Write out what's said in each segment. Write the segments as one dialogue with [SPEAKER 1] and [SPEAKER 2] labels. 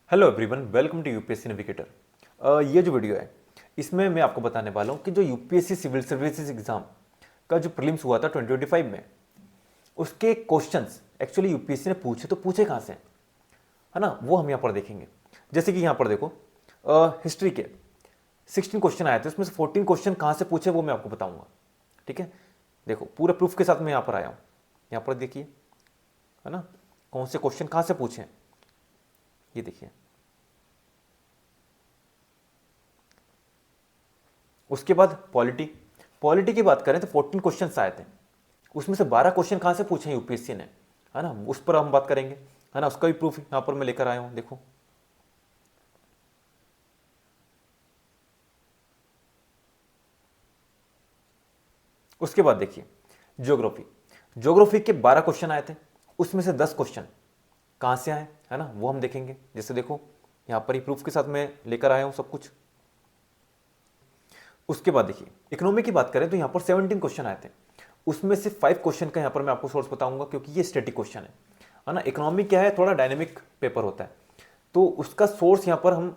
[SPEAKER 1] Hello everyone, welcome to UPSC navigator. ये जो video है इसमें मैं आपको बताने वाला हूँ कि जो यूपीएससी सिविल सर्विसेज एग्जाम का जो प्रीलिम्स हुआ था 2025 में, उसके क्वेश्चंस एक्चुअली यूपीएससी ने पूछे तो पूछे कहाँ से, है ना, वो हम यहाँ पर देखेंगे। जैसे कि यहाँ पर देखो, हिस्ट्री के 16 क्वेश्चन आए थे, उसमें से 14 क्वेश्चन कहाँ से पूछे वो मैं आपको बताऊंगा। ठीक है, देखो पूरे प्रूफ के साथ मैं यहाँ पर आया हूँ। यहाँ पर देखिए, है ना, कौन से क्वेश्चन कहाँ से पूछे, ये देखिए। उसके बाद पॉलिटी पॉलिटी की बात करें तो 14 क्वेश्चन आए थे, उसमें से 12 क्वेश्चन कहाँ से पूछे यूपीएससी ने, है ना, उस पर हम बात करेंगे, है ना। उसका भी प्रूफ यहाँ पर मैं लेकर आया हूँ, देखो। उसके बाद देखिए ज्योग्राफी ज्योग्राफी के 12 क्वेश्चन आए थे, उसमें से 10 क्वेश्चन कहाँ से आए, है ना, वो हम देखेंगे। जैसे देखो यहाँ पर ही प्रूफ के साथ मैं लेकर आया हूँ सब कुछ। उसके बाद देखिए इकोनॉमी की बात करें तो यहाँ पर 17 क्वेश्चन आए थे, उसमें से 5 क्वेश्चन का यहाँ पर मैं आपको सोर्स बताऊंगा, क्योंकि ये स्टैटिक क्वेश्चन है ना। इकोनॉमी क्या है, थोड़ा डायनेमिक पेपर होता है, तो उसका सोर्स यहाँ पर हम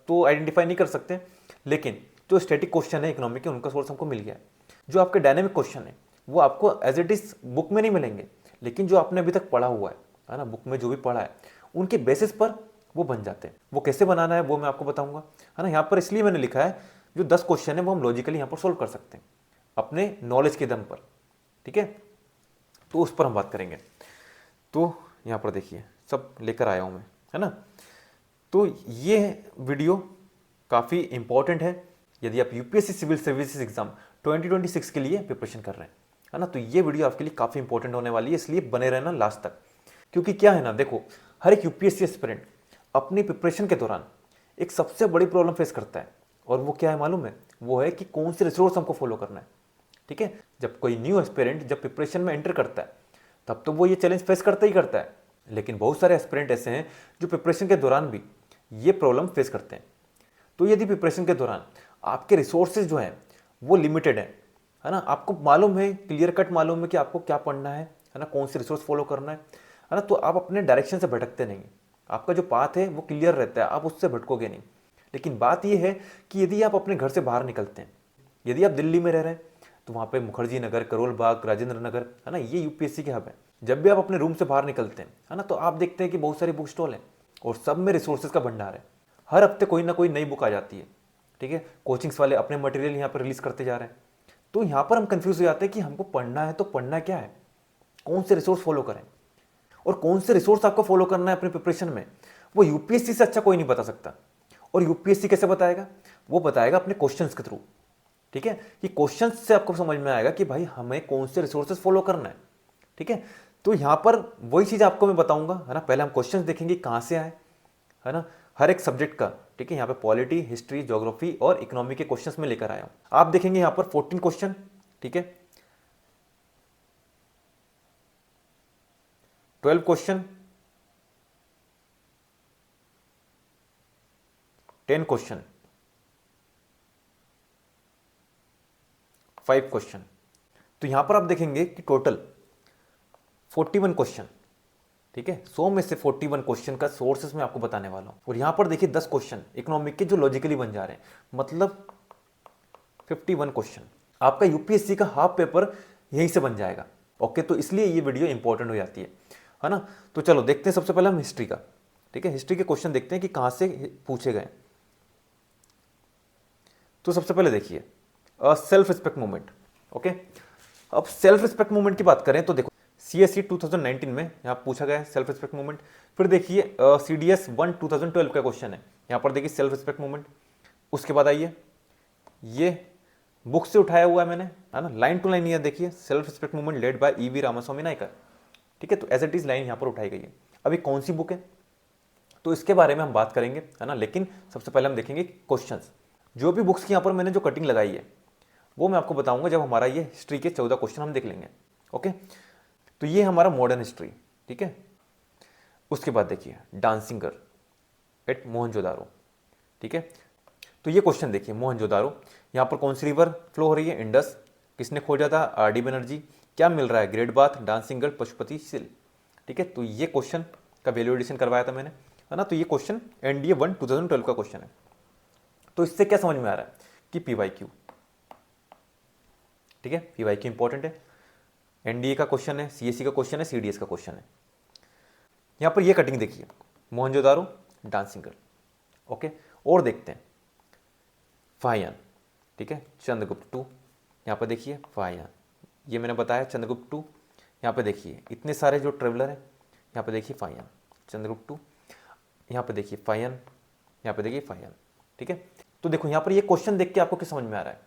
[SPEAKER 1] तो आइडेंटिफाई नहीं कर सकते, लेकिन जो स्टैटिक क्वेश्चन है इकोनॉमी के, उनका सोर्स हमको मिल गया है। जो आपके डायनेमिक क्वेश्चन है वो आपको एज इट इज बुक में नहीं मिलेंगे, लेकिन जो आपने अभी तक पढ़ा हुआ है ना, बुक में जो भी पढ़ा है उनके बेसिस पर वो बन जाते हैं। वो कैसे बनाना है वो मैं आपको बताऊंगा, है ना। यहाँ पर इसलिए मैंने लिखा है जो 10 क्वेश्चन है वो हम लॉजिकली यहाँ पर सोल्व कर सकते हैं अपने नॉलेज के दम पर, ठीक है। तो उस पर हम बात करेंगे। तो यहाँ पर देखिए सब लेकर आया हूँ मैं, है ना। तो ये वीडियो काफ़ी इंपॉर्टेंट है यदि आप यूपीएससी सिविल सर्विसेज एग्जाम 2026 के लिए प्रिपरेशन कर रहे हैं, है ना। तो ये वीडियो आपके लिए काफ़ी इंपॉर्टेंट होने वाली है, इसलिए बने रहना लास्ट तक। क्योंकि क्या है ना, देखो हर एक यूपीएससी एस्पिरेंट अपनी प्रिपरेशन के दौरान एक सबसे बड़ी प्रॉब्लम फेस करता है, और वो क्या है मालूम है, वो है कि कौन से रिसोर्स हमको फॉलो करना है। ठीक है, जब कोई न्यू एस्पिरेंट जब प्रिपरेशन में एंटर करता है तब तो वो ये चैलेंज फेस करता ही करता है, लेकिन बहुत सारे एस्पिरेंट ऐसे हैं जो प्रिपरेशन के दौरान भी ये प्रॉब्लम फेस करते हैं। तो यदि प्रिपरेशन के दौरान आपके रिसोर्सेज जो हैं वो लिमिटेड है ना, आपको मालूम है, क्लियर कट मालूम है कि आपको क्या पढ़ना है ना, कौन से रिसोर्स फॉलो करना है ना, तो आप अपने डायरेक्शन से भटकते नहीं, आपका जो पाथ है वो क्लियर रहता है, आप उससे भटकोगे नहीं। लेकिन बात यह है कि यदि आप अपने घर से बाहर निकलते हैं, यदि आप दिल्ली में रह रहे हैं तो वहाँ पे मुखर्जी नगर, करोल बाग, राजेंद्र नगर, है ना, ये यूपीएससी के हब है। जब भी आप अपने रूम से बाहर निकलते हैं, है ना, तो आप देखते हैं कि बहुत सारी बुक स्टॉल हैं और सब में रिसोर्सेज का भंडार है। हर हफ्ते कोई ना कोई नई बुक आ जाती है, ठीक है। कोचिंग्स वाले अपने मटेरियल यहाँ पर रिलीज करते जा रहे हैं। तो यहाँ पर हम कंफ्यूज हो जाते हैं कि हमको पढ़ना है तो पढ़ना क्या है, कौन से रिसोर्स फॉलो करें, और कौन से रिसोर्स आपको फॉलो करना है अपनी प्रिपरेशन में, वो यूपीएससी से अच्छा कोई नहीं बता सकता। और यूपीएससी कैसे बताएगा, वो बताएगा अपने क्वेश्चंस के थ्रू, ठीक है। कि क्वेश्चंस से आपको समझ में आएगा कि भाई हमें कौन से रिसोर्सेज फॉलो करना है, ठीक है। तो यहां पर वही चीज आपको मैं बताऊंगा, है ना। पहले हम क्वेश्चंस देखेंगे कहां से आए, है ना, हर एक सब्जेक्ट का, ठीक है। यहाँ पे पॉलिटी, हिस्ट्री, ज्योग्राफी और इकोनॉमी के क्वेश्चंस में लेकर आया हूं। आप देखेंगे यहाँ पर 14 क्वेश्चन, ठीक है, 12 क्वेश्चन, 10 क्वेश्चन, 5 क्वेश्चन। तो यहां पर आप देखेंगे कि टोटल 41 क्वेश्चन, ठीक है। 100 में से 41 क्वेश्चन का सोर्सेस मैं आपको बताने वाला हूं। और यहां पर देखिए 10 क्वेश्चन इकोनॉमिक के जो लॉजिकली बन जा रहे हैं, मतलब 51 क्वेश्चन। आपका यूपीएससी का हाफ पेपर यहीं से बन जाएगा। ओके, तो इसलिए ये वीडियो इंपॉर्टेंट हो जाती है ना। तो चलो देखते हैं सबसे पहले हम हिस्ट्री का, ठीक है। हिस्ट्री के क्वेश्चन देखते हैं कि कहां से पूछे गए। तो सबसे पहले देखिए सेल्फ रिस्पेक्ट मूवमेंट। ओके, अब सेल्फ रिस्पेक्ट मूवमेंट की बात करें तो देखो सीएससी 2019 में यहाँ पूछा गया है सेल्फ रिस्पेक्ट मूवमेंट। फिर देखिए सीडीएस 1 2012 का क्वेश्चन है, यहाँ पर देखिए सेल्फ रिस्पेक्ट मूवमेंट। उसके बाद आइए, ये बुक से उठाया हुआ है मैंने, है ना, लाइन टू लाइन। ये देखिए self respect movement led by E V Ramasamy Naicker, ठीक है। तो एज इट इज लाइन यहाँ पर उठाई गई है। अभी कौन सी बुक है तो इसके बारे में हम बात करेंगे, है ना। लेकिन सबसे पहले हम देखेंगे क्वेश्चंस। जो भी बुक्स की यहाँ पर मैंने जो कटिंग लगाई है वो मैं आपको बताऊंगा जब हमारा ये हिस्ट्री के 14 क्वेश्चन हम देख लेंगे। ओके, तो ये हमारा मॉडर्न हिस्ट्री, ठीक है। उसके बाद देखिए डांसिंग गर्ल एट मोहनजोदारो, ठीक है। तो ये क्वेश्चन देखिए मोहनजोदारो, यहाँ पर कौन सी रिवर फ्लो हो रही है, इंडस। किसने खोजा था, आर डी बनर्जी। क्या मिल रहा है, great bath, dancing girl, Pashupati seal, ठीक है। तो ये क्वेश्चन का वैल्यू एडिशन करवाया था मैंने। है ना। तो ये क्वेश्चन एनडीए 1 2012 का क्वेश्चन है। तो इससे क्या समझ में आ रहा है कि पीवाईक्यू, ठीक है, पीवाईक्यू इंपॉर्टेंट है, एनडीए का क्वेश्चन है, सीएससी का क्वेश्चन है, सीडीएस का क्वेश्चन है। यहां पर ये कटिंग देखिए, मोहनजोदारो डांसिंग गर्ल, ओके। और देखते हैं फाहियान, ठीक है, चंद्रगुप्त टू, यहाँ पर देखिए फाहियान, ये मैंने बताया चंद्रगुप्त टू। यहाँ पे देखिए इतने सारे जो ट्रेवलर हैं, यहाँ पे देखिए फाहियान, चंद्रगुप्त टू, यहाँ पे देखिए फाहियान, यहाँ पे देखिए फाहियान, ठीक है। तो देखो यहाँ पर ये क्वेश्चन देख के आपको क्या समझ में आ रहा है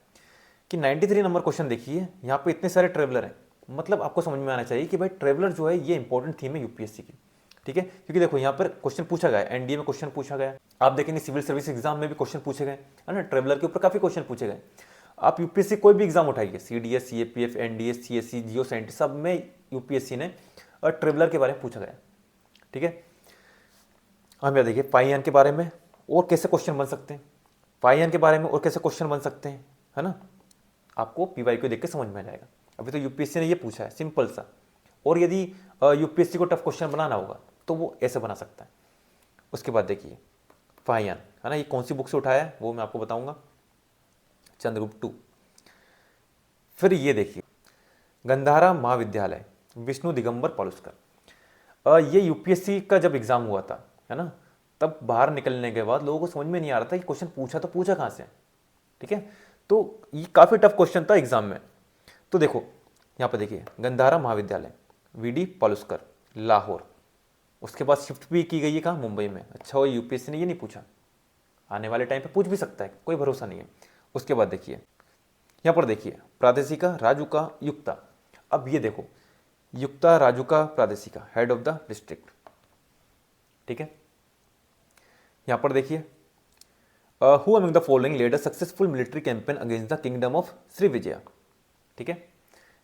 [SPEAKER 1] कि 93 नंबर क्वेश्चन देखिए, यहाँ पे इतने सारे ट्रेवलर हैं, मतलब आपको समझ में आना चाहिए कि भाई ट्रेवलर जो है ये इंपॉर्टेंट थीम है यूपीएससी की, ठीक है। क्योंकि देखो यहाँ पर क्वेश्चन पूछा गया, एनडीए में क्वेश्चन पूछा गया, आप देखेंगे सिविल सर्विस एग्जाम में भी क्वेश्चन पूछे गए, है ना, ट्रेवलर के ऊपर काफी क्वेश्चन पूछे गए। आप यूपीएससी कोई भी एग्जाम उठाइए, सीडीएस, सीएपीएफ, एनडीए, सीएससी, जियो साइंटिस्ट, सब में यूपीएससी ने ट्रेवलर के बारे में पूछा गया, ठीक है। हम यहाँ देखिए फाहियान के बारे में और कैसे क्वेश्चन बन सकते हैं, फाहियान के बारे में और कैसे क्वेश्चन बन सकते हैं, है ना, आपको पीवाईक्यू देख के समझ में आ जाएगा। अभी तो यूपीएससी ने ये पूछा है सिंपल सा, और यदि यूपीएससी को टफ क्वेश्चन बनाना होगा तो वो ऐसे बना सकता है। उसके बाद देखिए फाहियान, है ना, ये कौन सी बुक से उठाया है वो मैं आपको बताऊंगा, चंद्रगुप्त टू। फिर ये देखिए गंधारा महाविद्यालय, विष्णु दिगंबर पलुस्कर। ये यूपीएससी का जब एग्जाम हुआ था, है ना, तब बाहर निकलने के बाद लोगों को समझ में नहीं आ रहा था कि क्वेश्चन पूछा तो पूछा कहाँ से, ठीक है। तो ये काफी टफ क्वेश्चन था एग्जाम में। तो देखो यहाँ पे देखिए गंधारा महाविद्यालय, वीडी पलुस्कर, लाहौर। उसके बाद शिफ्ट भी की गई है कहाँ, मुंबई में। अच्छा हो यूपीएससी ने ये नहीं पूछा, आने वाले टाइम पे पूछ भी सकता है, कोई भरोसा नहीं है। उसके बाद देखिए यहाँ पर देखिए प्रादेशिका, राजुका, युक्ता। अब ये देखो yukta, rajuka, pradeshika, head of the district, ठीक है। यहाँ पर देखिए who among the following led a successful military campaign against the kingdom of Srivijaya, ठीक है।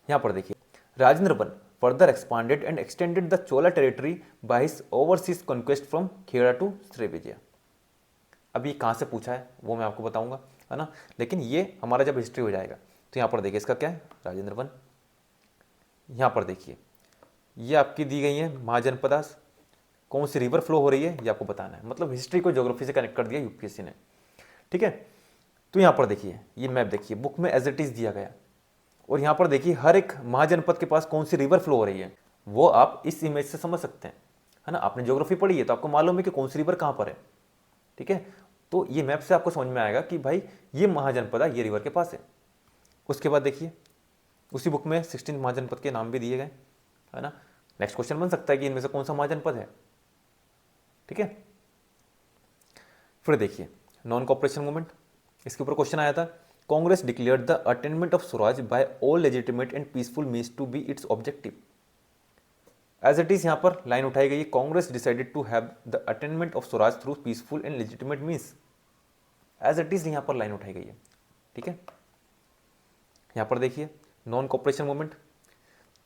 [SPEAKER 1] यहाँ पर देखिए Rajendra one further expanded and extended the Chola territory by his overseas conquest from Kedah to Srivijaya. अब ये कहाँ से पूछा है वो मैं आपको बताऊंगा, है ना, लेकिन ये हमारा जब हिस्ट्री हो जाएगा। तो यहाँ पर देखिए इसका क्या है, राजेंद्र वन। यहाँ पर देखिए ये आपकी दी गई है महाजनपदास, कौन सी रिवर फ्लो हो रही है ये आपको बताना है, मतलब हिस्ट्री को ज्योग्राफी से कनेक्ट कर दिया यूपीएससी ने, ठीक है। तो यहाँ पर देखिए ये मैप देखिए, बुक में एज इट इज दिया गया, और यहाँ पर देखिए हर एक महाजनपद के पास कौन सी रिवर फ्लो हो रही है वो आप इस इमेज से समझ सकते हैं, है ना। आपने ज्योग्राफी पढ़ी है तो आपको मालूम है कि कौन सी रिवर कहाँ पर है, ठीक है। तो ये मैप से आपको समझ में आएगा कि भाई ये महाजनपद ये रिवर के पास है। उसके बाद देखिए उसी बुक में 16 महाजनपद के नाम भी दिए गए, है ना। नेक्स्ट क्वेश्चन बन सकता है कि इनमें से कौन सा महाजनपद है, ठीक है। फिर देखिए नॉन कॉपरेशन मूवमेंट, इसके ऊपर क्वेश्चन आया था। Congress declared the attainment of swaraj by all legitimate and peaceful means to be its objective. As it is यहाँ पर लाइन उठाई गई है, Congress decided to have the attainment of swaraj through peaceful and legitimate means. As it is यहाँ पर line उठाई गई है, ठीक है। यहाँ पर देखिए नॉन कॉपरेशन मूवमेंट,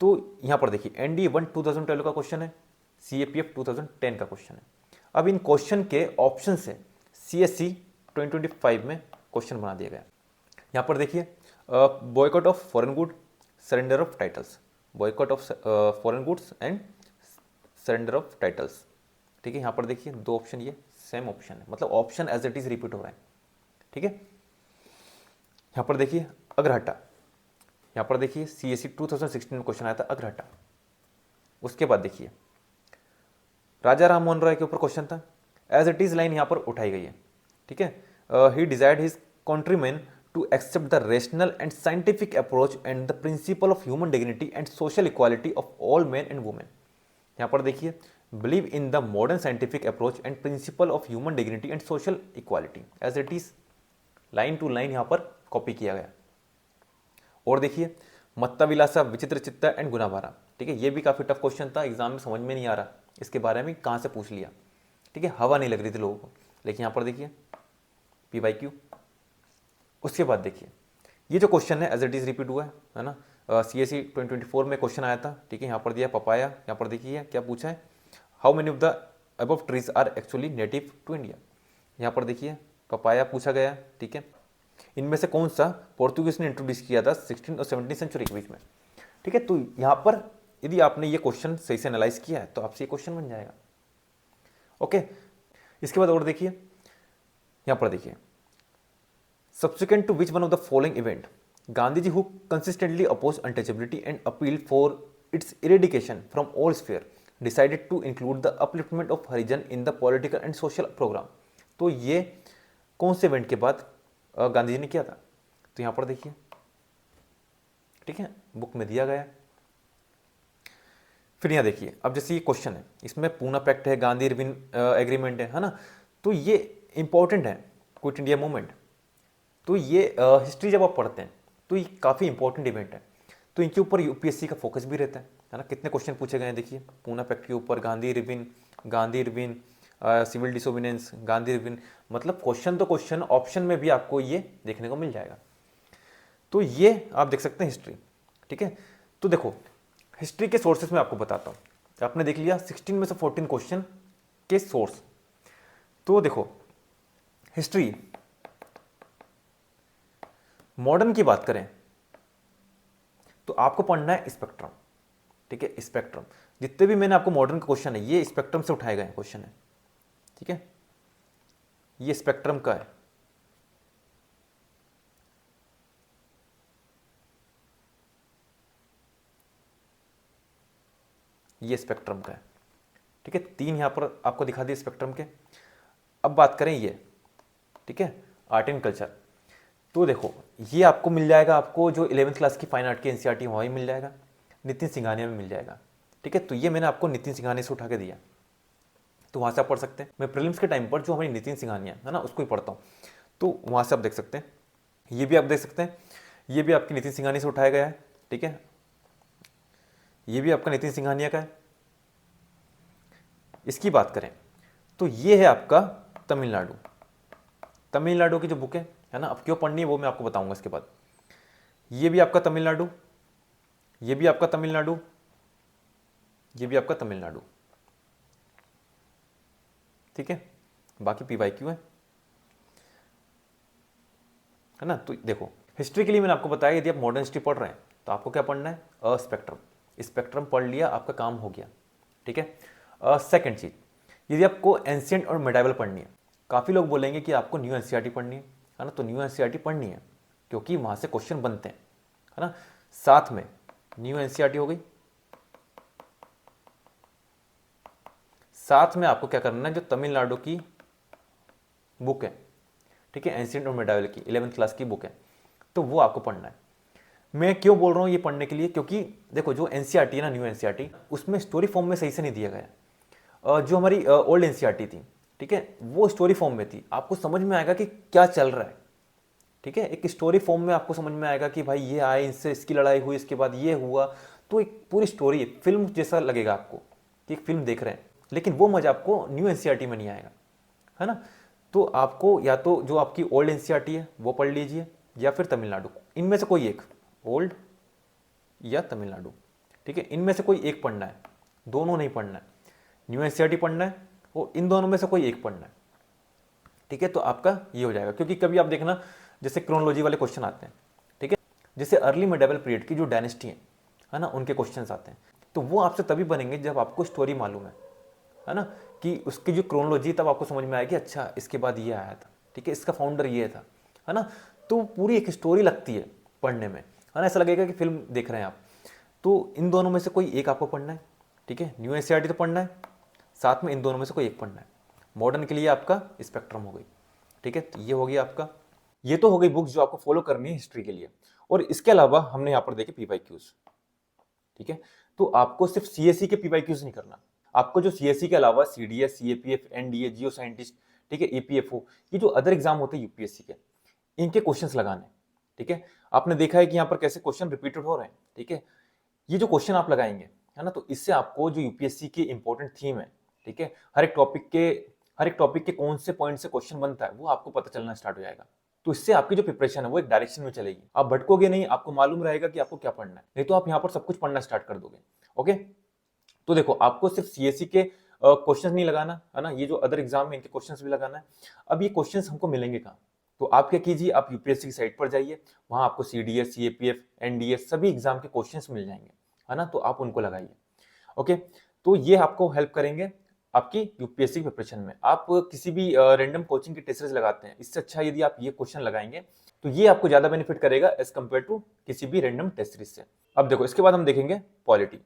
[SPEAKER 1] तो यहाँ पर देखिए एनडीए 1 2012 का क्वेश्चन है, सीएपीएफ 2010 का क्वेश्चन है। अब इन क्वेश्चन के ऑप्शन से सीएससी 2025 में क्वेश्चन बना दिया गया। यहाँ पर देखिए boycott of foreign good, surrender of titles, boycott of foreign goods and surrender of titles, ठीक है। यहाँ पर देखिए दो ऑप्शन, ये सेम ऑप्शन है, मतलब option as it is repeat हो रहा है, ठीक है। यहाँ पर देखिए अग्रहट्टा, यहाँ पर देखिए सीएससी 2016 में क्वेश्चन आया था अग्रहट्टा। उसके बाद देखिए राजा राम मोहन रॉय के ऊपर क्वेश्चन था, एज इट इज लाइन यहाँ पर उठाई गई है, ठीक है। He desired his countryman to accept the rational and scientific approach and the principle of human dignity and social equality of all men and women। यहाँ पर देखिए believe in the modern scientific approach and principle of human dignity and social equality as it is, line to line यहाँ पर copy किया गया। और देखिए मत्ता विलासा, विचित्र चित्ता एंड गुनाभारा, ठीक है। ये भी काफी टफ क्वेश्चन था, एग्जाम में समझ में नहीं आ रहा इसके बारे में कहाँ से पूछ लिया, ठीक है, हवा नहीं लग रही थी लोगों को। लेकिन यहाँ पर देखिए पीवाईक्यू। उसके बाद देखिए ये जो क्वेश्चन है एज इट इज रिपीट हुआ है ना, सीएससी 2024 में क्वेश्चन आया था, ठीक है। यहाँ पर दिया पपाया, यहाँ पर देखिए क्या पूछा है, how many of the above trees are actually native to India. यहाँ पर देखिए पपाया पूछा गया, ठीक है। इनमें से कौन सा पोर्तुगीज ने इंट्रोड्यूस किया था 16 और 17 सेंचुरी के बीच में, ठीक है। तो यहाँ पर यदि आपने ये क्वेश्चन सही से एनालाइज किया है तो आपसे ये क्वेश्चन बन जाएगा, ओके। इसके बाद और देखिए, यहां पर देखिए, subsequent to which one of the following event Gandhiji, who consistently opposed untouchability and appealed for its eradication from all sphere, decided to include the upliftment of Harijan in the political and social program। तो ये कौन से event के बाद गांधी जी ने किया था? तो यहां पर देखिए, ठीक है, बुक में दिया गया है। फिर यहाँ देखिए, अब जैसे ये क्वेश्चन है, इसमें पूना पैक्ट है, गांधी इरविन एग्रीमेंट है ना, तो ये इंपॉर्टेंट है, क्विट इंडिया मूवमेंट। तो ये हिस्ट्री जब आप पढ़ते हैं तो ये काफ़ी इंपॉर्टेंट इवेंट है, तो इनके ऊपर यूपीएससी का फोकस भी रहता है ना। कितने क्वेश्चन पूछे गए हैं देखिए, पूना पैक्ट के ऊपर, Gandhi Irwin, civil disobedience, Gandhi Irwin, मतलब क्वेश्चन तो क्वेश्चन, ऑप्शन में भी आपको ये देखने को मिल जाएगा। तो ये आप देख सकते हैं हिस्ट्री, ठीक है। तो देखो, हिस्ट्री के सोर्सेस में आपको बताता हूँ, आपने देख लिया 16 में से 14 क्वेश्चन के सोर्स। तो देखो, हिस्ट्री मॉडर्न की बात करें तो आपको पढ़ना है स्पेक्ट्रम, ठीक है, स्पेक्ट्रम। जितने भी मैंने आपको मॉडर्न के क्वेश्चन है ये स्पेक्ट्रम से उठाए गए क्वेश्चन है, ठीक है, ये स्पेक्ट्रम का है। ये स्पेक्ट्रम का है, ठीक है, 3 यहां पर आपको दिखा दिए स्पेक्ट्रम के। अब बात करें ये, ठीक है, आर्ट एंड कल्चर। तो देखो, ये आपको मिल जाएगा, आपको जो 11th क्लास की फाइन आर्ट की एनसीईआरटी वहीं मिल जाएगा, नितिन सिंघानिया में मिल जाएगा, ठीक है। तो ये मैंने आपको नितिन सिंघानिया से उठा के दिया, तो वहाँ से आप पढ़ सकते हैं। मैं प्रीलिम्स के टाइम पर जो हमारी नितिन सिंघानिया है ना, उसको ही पढ़ता हूँ, तो वहाँ से आप देख सकते हैं। ये भी आप देख सकते हैं, ये भी आपकी नितिन सिंघानिया से उठाया गया है, ठीक है, ये भी आपका नितिन सिंघानिया का है। इसकी बात करें तो ये है आपका तमिलनाडु की जो बुक है ना। अब क्यों पढ़नी है वो मैं आपको बताऊंगा इसके बाद। ये भी आपका तमिलनाडु, ये भी आपका तमिलनाडु, ये भी आपका तमिलनाडु, ठीक है। बाकी पीवाईक्यू है ना। तो देखो, हिस्ट्री के लिए मैंने आपको बताया, यदि आप मॉडर्न हिस्ट्री पढ़ रहे हैं तो आपको क्या पढ़ना है, स्पेक्ट्रम। स्पेक्ट्रम पढ़ लिया, आपका काम हो गया, ठीक है। सेकंड चीज, यदि आपको एंशिएंट और मेडाइवल पढ़नी है, काफ़ी लोग बोलेंगे कि आपको न्यू एनसीईआरटी पढ़नी है ना, तो न्यू एनसीईआरटी पढ़नी है क्योंकि वहाँ से क्वेश्चन बनते हैं, है ना। साथ में न्यू एनसीईआरटी हो गई, साथ में आपको क्या करना है, जो तमिलनाडु की बुक है, ठीक है, एंशिएंट और मेडाइवल की 11th क्लास की बुक है, तो वो आपको पढ़ना है। मैं क्यों बोल रहा हूँ ये पढ़ने के लिए, क्योंकि देखो, जो एनसीईआरटी है ना, न्यू एनसीईआरटी, उसमें स्टोरी फॉर्म में सही से नहीं दिया गया। जो हमारी ओल्ड एनसीईआरटी थी, ठीक है, वो स्टोरी फॉर्म में थी, आपको समझ में आएगा कि क्या चल रहा है, ठीक है। एक स्टोरी फॉर्म में आपको समझ में आएगा कि भाई ये आए, इससे इसकी लड़ाई हुई, इसके बाद ये हुआ, तो एक पूरी स्टोरी फिल्म जैसा लगेगा आपको कि एक फिल्म देख रहे हैं। लेकिन वो मजा आपको न्यू एनसीईआरटी में नहीं आएगा, है ना। तो आपको या तो जो आपकी ओल्ड एनसीईआरटी है वो पढ़ लीजिए, या फिर तमिलनाडु, इनमें से कोई एक, ओल्ड या तमिलनाडु, ठीक है, इनमें से कोई एक पढ़ना है, दोनों नहीं पढ़ना है। न्यू एनसीईआरटी पढ़ना है और इन दोनों में से कोई एक पढ़ना है, ठीक है। तो आपका ये हो जाएगा, क्योंकि कभी आप देखना, जैसे क्रोनोलॉजी वाले क्वेश्चन आते हैं, ठीक है, जैसे अर्ली मिडेवल पीरियड की जो डायनेस्टी है ना, उनके क्वेश्चंस आते हैं, तो वो आपसे तभी बनेंगे जब आपको स्टोरी मालूम है ना, कि उसकी जो क्रोनोलॉजी, तब आपको समझ में आएगी, अच्छा इसके बाद ये आया था, ठीक है, इसका फाउंडर ये था, है ना। तो पूरी एक स्टोरी लगती है पढ़ने में, है ना, ऐसा लगेगा कि फिल्म देख रहे हैं आप। तो इन दोनों में से कोई एक आपको पढ़ना है, ठीक है, न्यू एनसीईआरटी तो पढ़ना है, साथ में इन दोनों में से कोई एक पढ़ना है। मॉडर्न के लिए आपका स्पेक्ट्रम हो गई, ठीक है। तो ये हो गया आपका, ये तो हो गई बुक्स जो आपको फॉलो करनी है हिस्ट्री के लिए। और इसके अलावा हमने यहाँ पर देखे पीवाईक्यूज, ठीक है। तो आपको सिर्फ सीएसई के पीवाईक्यूज नहीं करना, आपको जो सीएसई के अलावा CDS, CAPF, NDA, geo scientist, ठीक है, एपीएफओ, ये जो अदर एग्जाम होते हैं यूपीएससी के, इनके क्वेश्चंस लगाने, ठीक है। आपने देखा है कि यहाँ पर कैसे क्वेश्चन रिपीटेड हो रहे हैं, ठीक है। ये जो क्वेश्चन आप लगाएंगे, है ना, तो इससे आपको जो यूपीएससी के इंपॉर्टेंट थीम है, ठीक है, हर एक टॉपिक के कौन से पॉइंट से क्वेश्चन बनता है वो आपको पता चलना स्टार्ट हो जाएगा। तो इससे आपकी जो प्रिपरेशन है वो एक डायरेक्शन में चलेगी, आप भटकोगे नहीं, आपको मालूम रहेगा कि आपको क्या पढ़ना है, नहीं तो आप यहाँ पर सब कुछ पढ़ना स्टार्ट कर दोगे। ओके, तो देखो, आपको सिर्फ सीएससी के क्वेश्चंस नहीं लगाना, है ना, ये जो अदर एग्जाम में इनके क्वेश्चंस भी लगाना है। अब ये क्वेश्चंस हमको मिलेंगे कहाँ, तो आप क्या कीजिए, आप यूपीएससी की साइट पर जाइए, वहां आपको सीडीएस, सीएपीएफ, एनडीए सभी एग्जाम के क्वेश्चंस मिल जाएंगे, है ना, तो आप उनको लगाइए। ओके, तो ये आपको हेल्प करेंगे आपकी यूपीएससी प्रिपरेशन में। आप किसी भी रैंडम कोचिंग की टेस्ट सीरीज लगाते हैं, इससे अच्छा यदि आप ये क्वेश्चन लगाएंगे तो ये आपको ज्यादा बेनिफिट करेगा एज कम्पेयर टू किसी भी रैंडम टेस्ट सीरीज से। अब देखो इसके बाद हम देखेंगे पॉलिटी।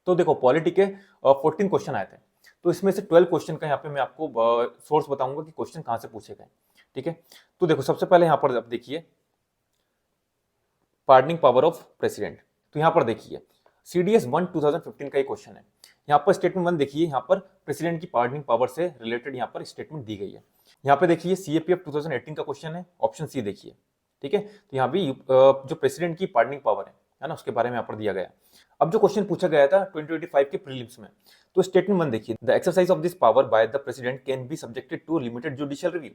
[SPEAKER 1] तो देखो पॉलिटी के 14 क्वेश्चन आए थे, तो इसमें से 12 क्वेश्चन का यहाँ पे मैं आपको सोर्स बताऊंगा कि क्वेश्चन कहाँ से पूछे गए। ठीक है, तो देखो सबसे पहले यहाँ पर आप देखिए पार्डनिंग पावर ऑफ प्रेसिडेंट। तो यहाँ पर देखिए CDS 1 2015 का ये क्वेश्चन है। यहाँ पर स्टेटमेंट 1 देखिए, यहाँ पर प्रेसिडेंट की पार्डनिंग पावर से रिलेटेड यहाँ पर स्टेटमेंट दी गई है। यहाँ पे देखिए CAPF 2018 का क्वेश्चन है, ऑप्शन सी देखिए। ठीक है, तो यहाँ भी जो प्रेसिडेंट की पार्डनिंग पावर है ना, उसके बारे में यहाँ पर दिया गया। अब जो क्वेश्चन पूछा गया था 2025 के प्रीलिम्स में, तो स्टेटमेंट 1 देखिए, the exercise of this power by the president can be subjected to limited judicial review.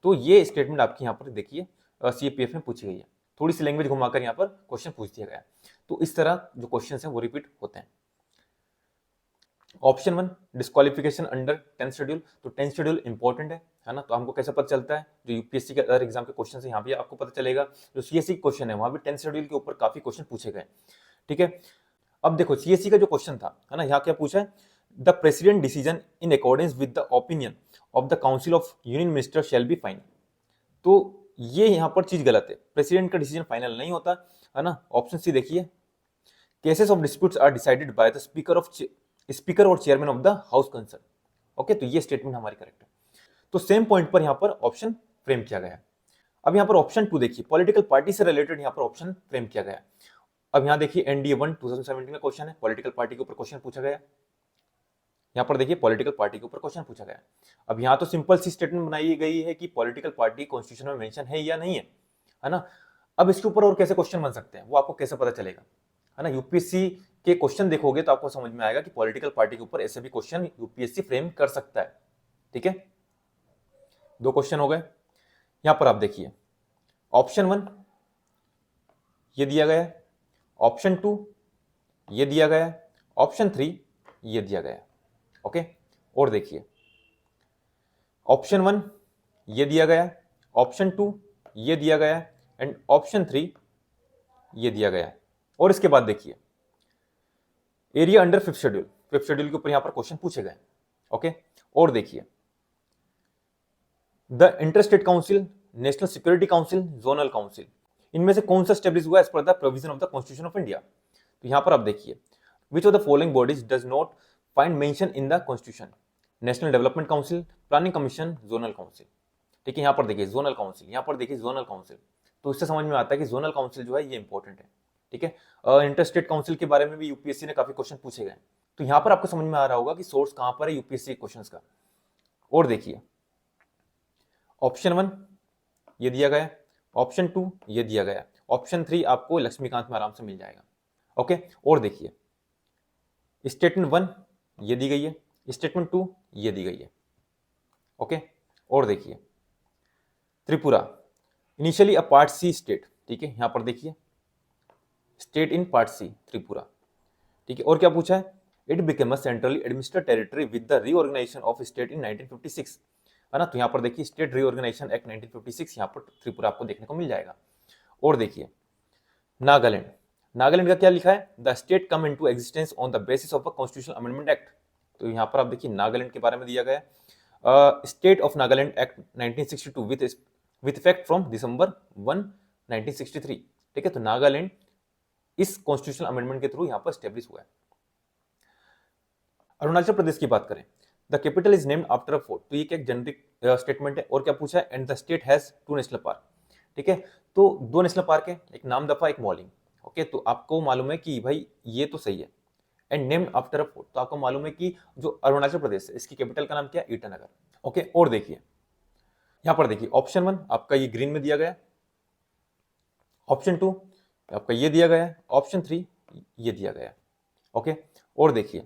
[SPEAKER 1] तो ये स्टेटमेंट आपकी यहाँ पर देखिए CAPF में पूछी गई है। थोड़ी सी लैंग्वेज घुमाकर यहाँ पर क्वेश्चन पूछ दिया गया। तो इस तरह जो क्वेश्चन हैं वो रिपीट होते हैं। Option 1 disqualification under 10th schedule. तो 10th शेड्यूल इंपॉर्टेंट है ना, तो हमको कैसे पता चलता है, जो यूपीएससी के अदर एग्जाम के क्वेश्चन है यहाँ भी आपको पता चलेगा। जो सीएससी क्वेश्चन है वहां भी 10th शेड्यूल के ऊपर काफी क्वेश्चन पूछे गए। ठीक है, अब देखो सीएससी का जो क्वेश्चन था है ना, यहाँ क्या पूछा है, the president decision in accordance with the opinion of the council of union minister shall be fine. तो ये यहाँ पर चीज गलत है, प्रेसिडेंट का डिसीजन फाइनल नहीं होता है ना। ऑप्शन सी देखिए, cases of disputes are decided by the speaker और chairman of the house concern. Okay, तो ये स्टेटमेंट हमारी करेक्ट है। तो सेम पॉइंट पर यहाँ पर ऑप्शन फ्रेम किया गया है। अब यहाँ पर ऑप्शन 2 देखिए, पॉलिटिकल पार्टी से रिलेटेड यहाँ पर ऑप्शन फ्रेम किया गया है। अब यहाँ देखिए NDA 1 2017 का क्वेश्चन है, पॉलिटिकल पार्टी के ऊपर क्वेश्चन पूछा गया। यहाँ पर देखिए पॉलिटिकल पार्टी के ऊपर क्वेश्चन पूछा गया। अब यहाँ तो सिंपल सी स्टेटमेंट बनाई गई है कि पॉलिटिकल पार्टी कॉन्स्टिट्यूशन में मेंशन है या नहीं है ना। अब इसके ऊपर और कैसे क्वेश्चन बन सकते हैं वो आपको कैसे पता चलेगा, है ना। यूपीएससी के क्वेश्चन देखोगे तो आपको समझ में आएगा कि पॉलिटिकल पार्टी के ऊपर ऐसे भी क्वेश्चन यूपीएससी फ्रेम कर सकता है। ठीक है, 2 क्वेश्चन हो गए। यहां पर आप देखिए ऑप्शन 1 ये दिया गया है, ऑप्शन 2 ये दिया गया है, ऑप्शन 3 ये दिया गया है। ओके, और देखिए ऑप्शन 1 ये दिया गया है, ऑप्शन 2 ये दिया गया है एंड ऑप्शन 3 ये दिया गया है। और इसके बाद देखिए area under 5th schedule, 5th schedule के ऊपर यहां पर क्वेश्चन पूछे गए। ओके, और देखिए the inter state council, national security council, zonal council, इनमें से कौन सा स्टेब्लिश हुआ as per the provision of the constitution of India. तो यहां पर आप देखिए which of the following bodies does not find mention in the constitution, national development council, planning commission, zonal council. ठीक है, यहां पर देखिए जोनल काउंसिल, यहां पर देखिए जोनल काउंसिल। तो इससे समझ में आता है कि जोनल काउंसिल जो है ये इंपॉर्टेंट है। ठीक है, इंटर स्टेट काउंसिल के बारे में भी यूपीएससी ने काफी क्वेश्चन पूछे गए। तो यहां पर आपको समझ में आ रहा होगा कि सोर्स कहां पर है यूपीएससी क्वेश्चंस का। और देखिए ऑप्शन 1 ये दिया गया, ऑप्शन 2 ये दिया गया, ऑप्शन 3 आपको लक्ष्मीकांत में आराम से मिल जाएगा। ओके, और देखिए स्टेटमेंट 1 ये दी गई है, स्टेटमेंट 2 ये दी गई है। ओके, और देखिए Tripura initially a part C state. ठीक है, यहां पर देखिए state in part C Tripura. ठीक है, और क्या पूछा है, it became a centrally administered territory with the reorganisation of state in 1956, है ना। तो यहां पर देखिए स्टेट रीऑर्गेनाइजेशन एक्ट 1956, यहां पर त्रिपुरा आपको देखने को मिल जाएगा। और देखिए नागालैंड, नागालैंड का क्या लिखा है, the state come into existence on the basis of a constitutional amendment act. तो यहां पर आप देखिए नागालैंड के बारे में दिया गया, state of Nagaland act 1962 with effect from December 1 1963। ठीक है, तो नागालैंड इस कॉन्स्टिट्यूशनल अमेंडमेंट के थ्रू यहां पर स्टेब्लिश हुआ है। अरुणाचल प्रदेश की बात करें, the capital is named after a fort. तो ये एक जेनरिक स्टेटमेंट है। और क्या पूछा है, and the state has 2 national park. ठीक है, तो 2 नेशनल पार्क है, एक नामदफा एक मॉलिंग। ओके, तो आपको मालूम है कि भाई ये तो सही है, and named after a fort, तो आपको मालूम है कि जो अरुणाचल प्रदेश है इसकी कैपिटल का नाम क्या है, ईटानगर। ओके, और देखिए यहां पर देखिए ऑप्शन 1 आपका ये ग्रीन में दिया गया, ऑप्शन 2 आपका ये दिया गया है, ऑप्शन 3 ये दिया गया। ओके, और देखिए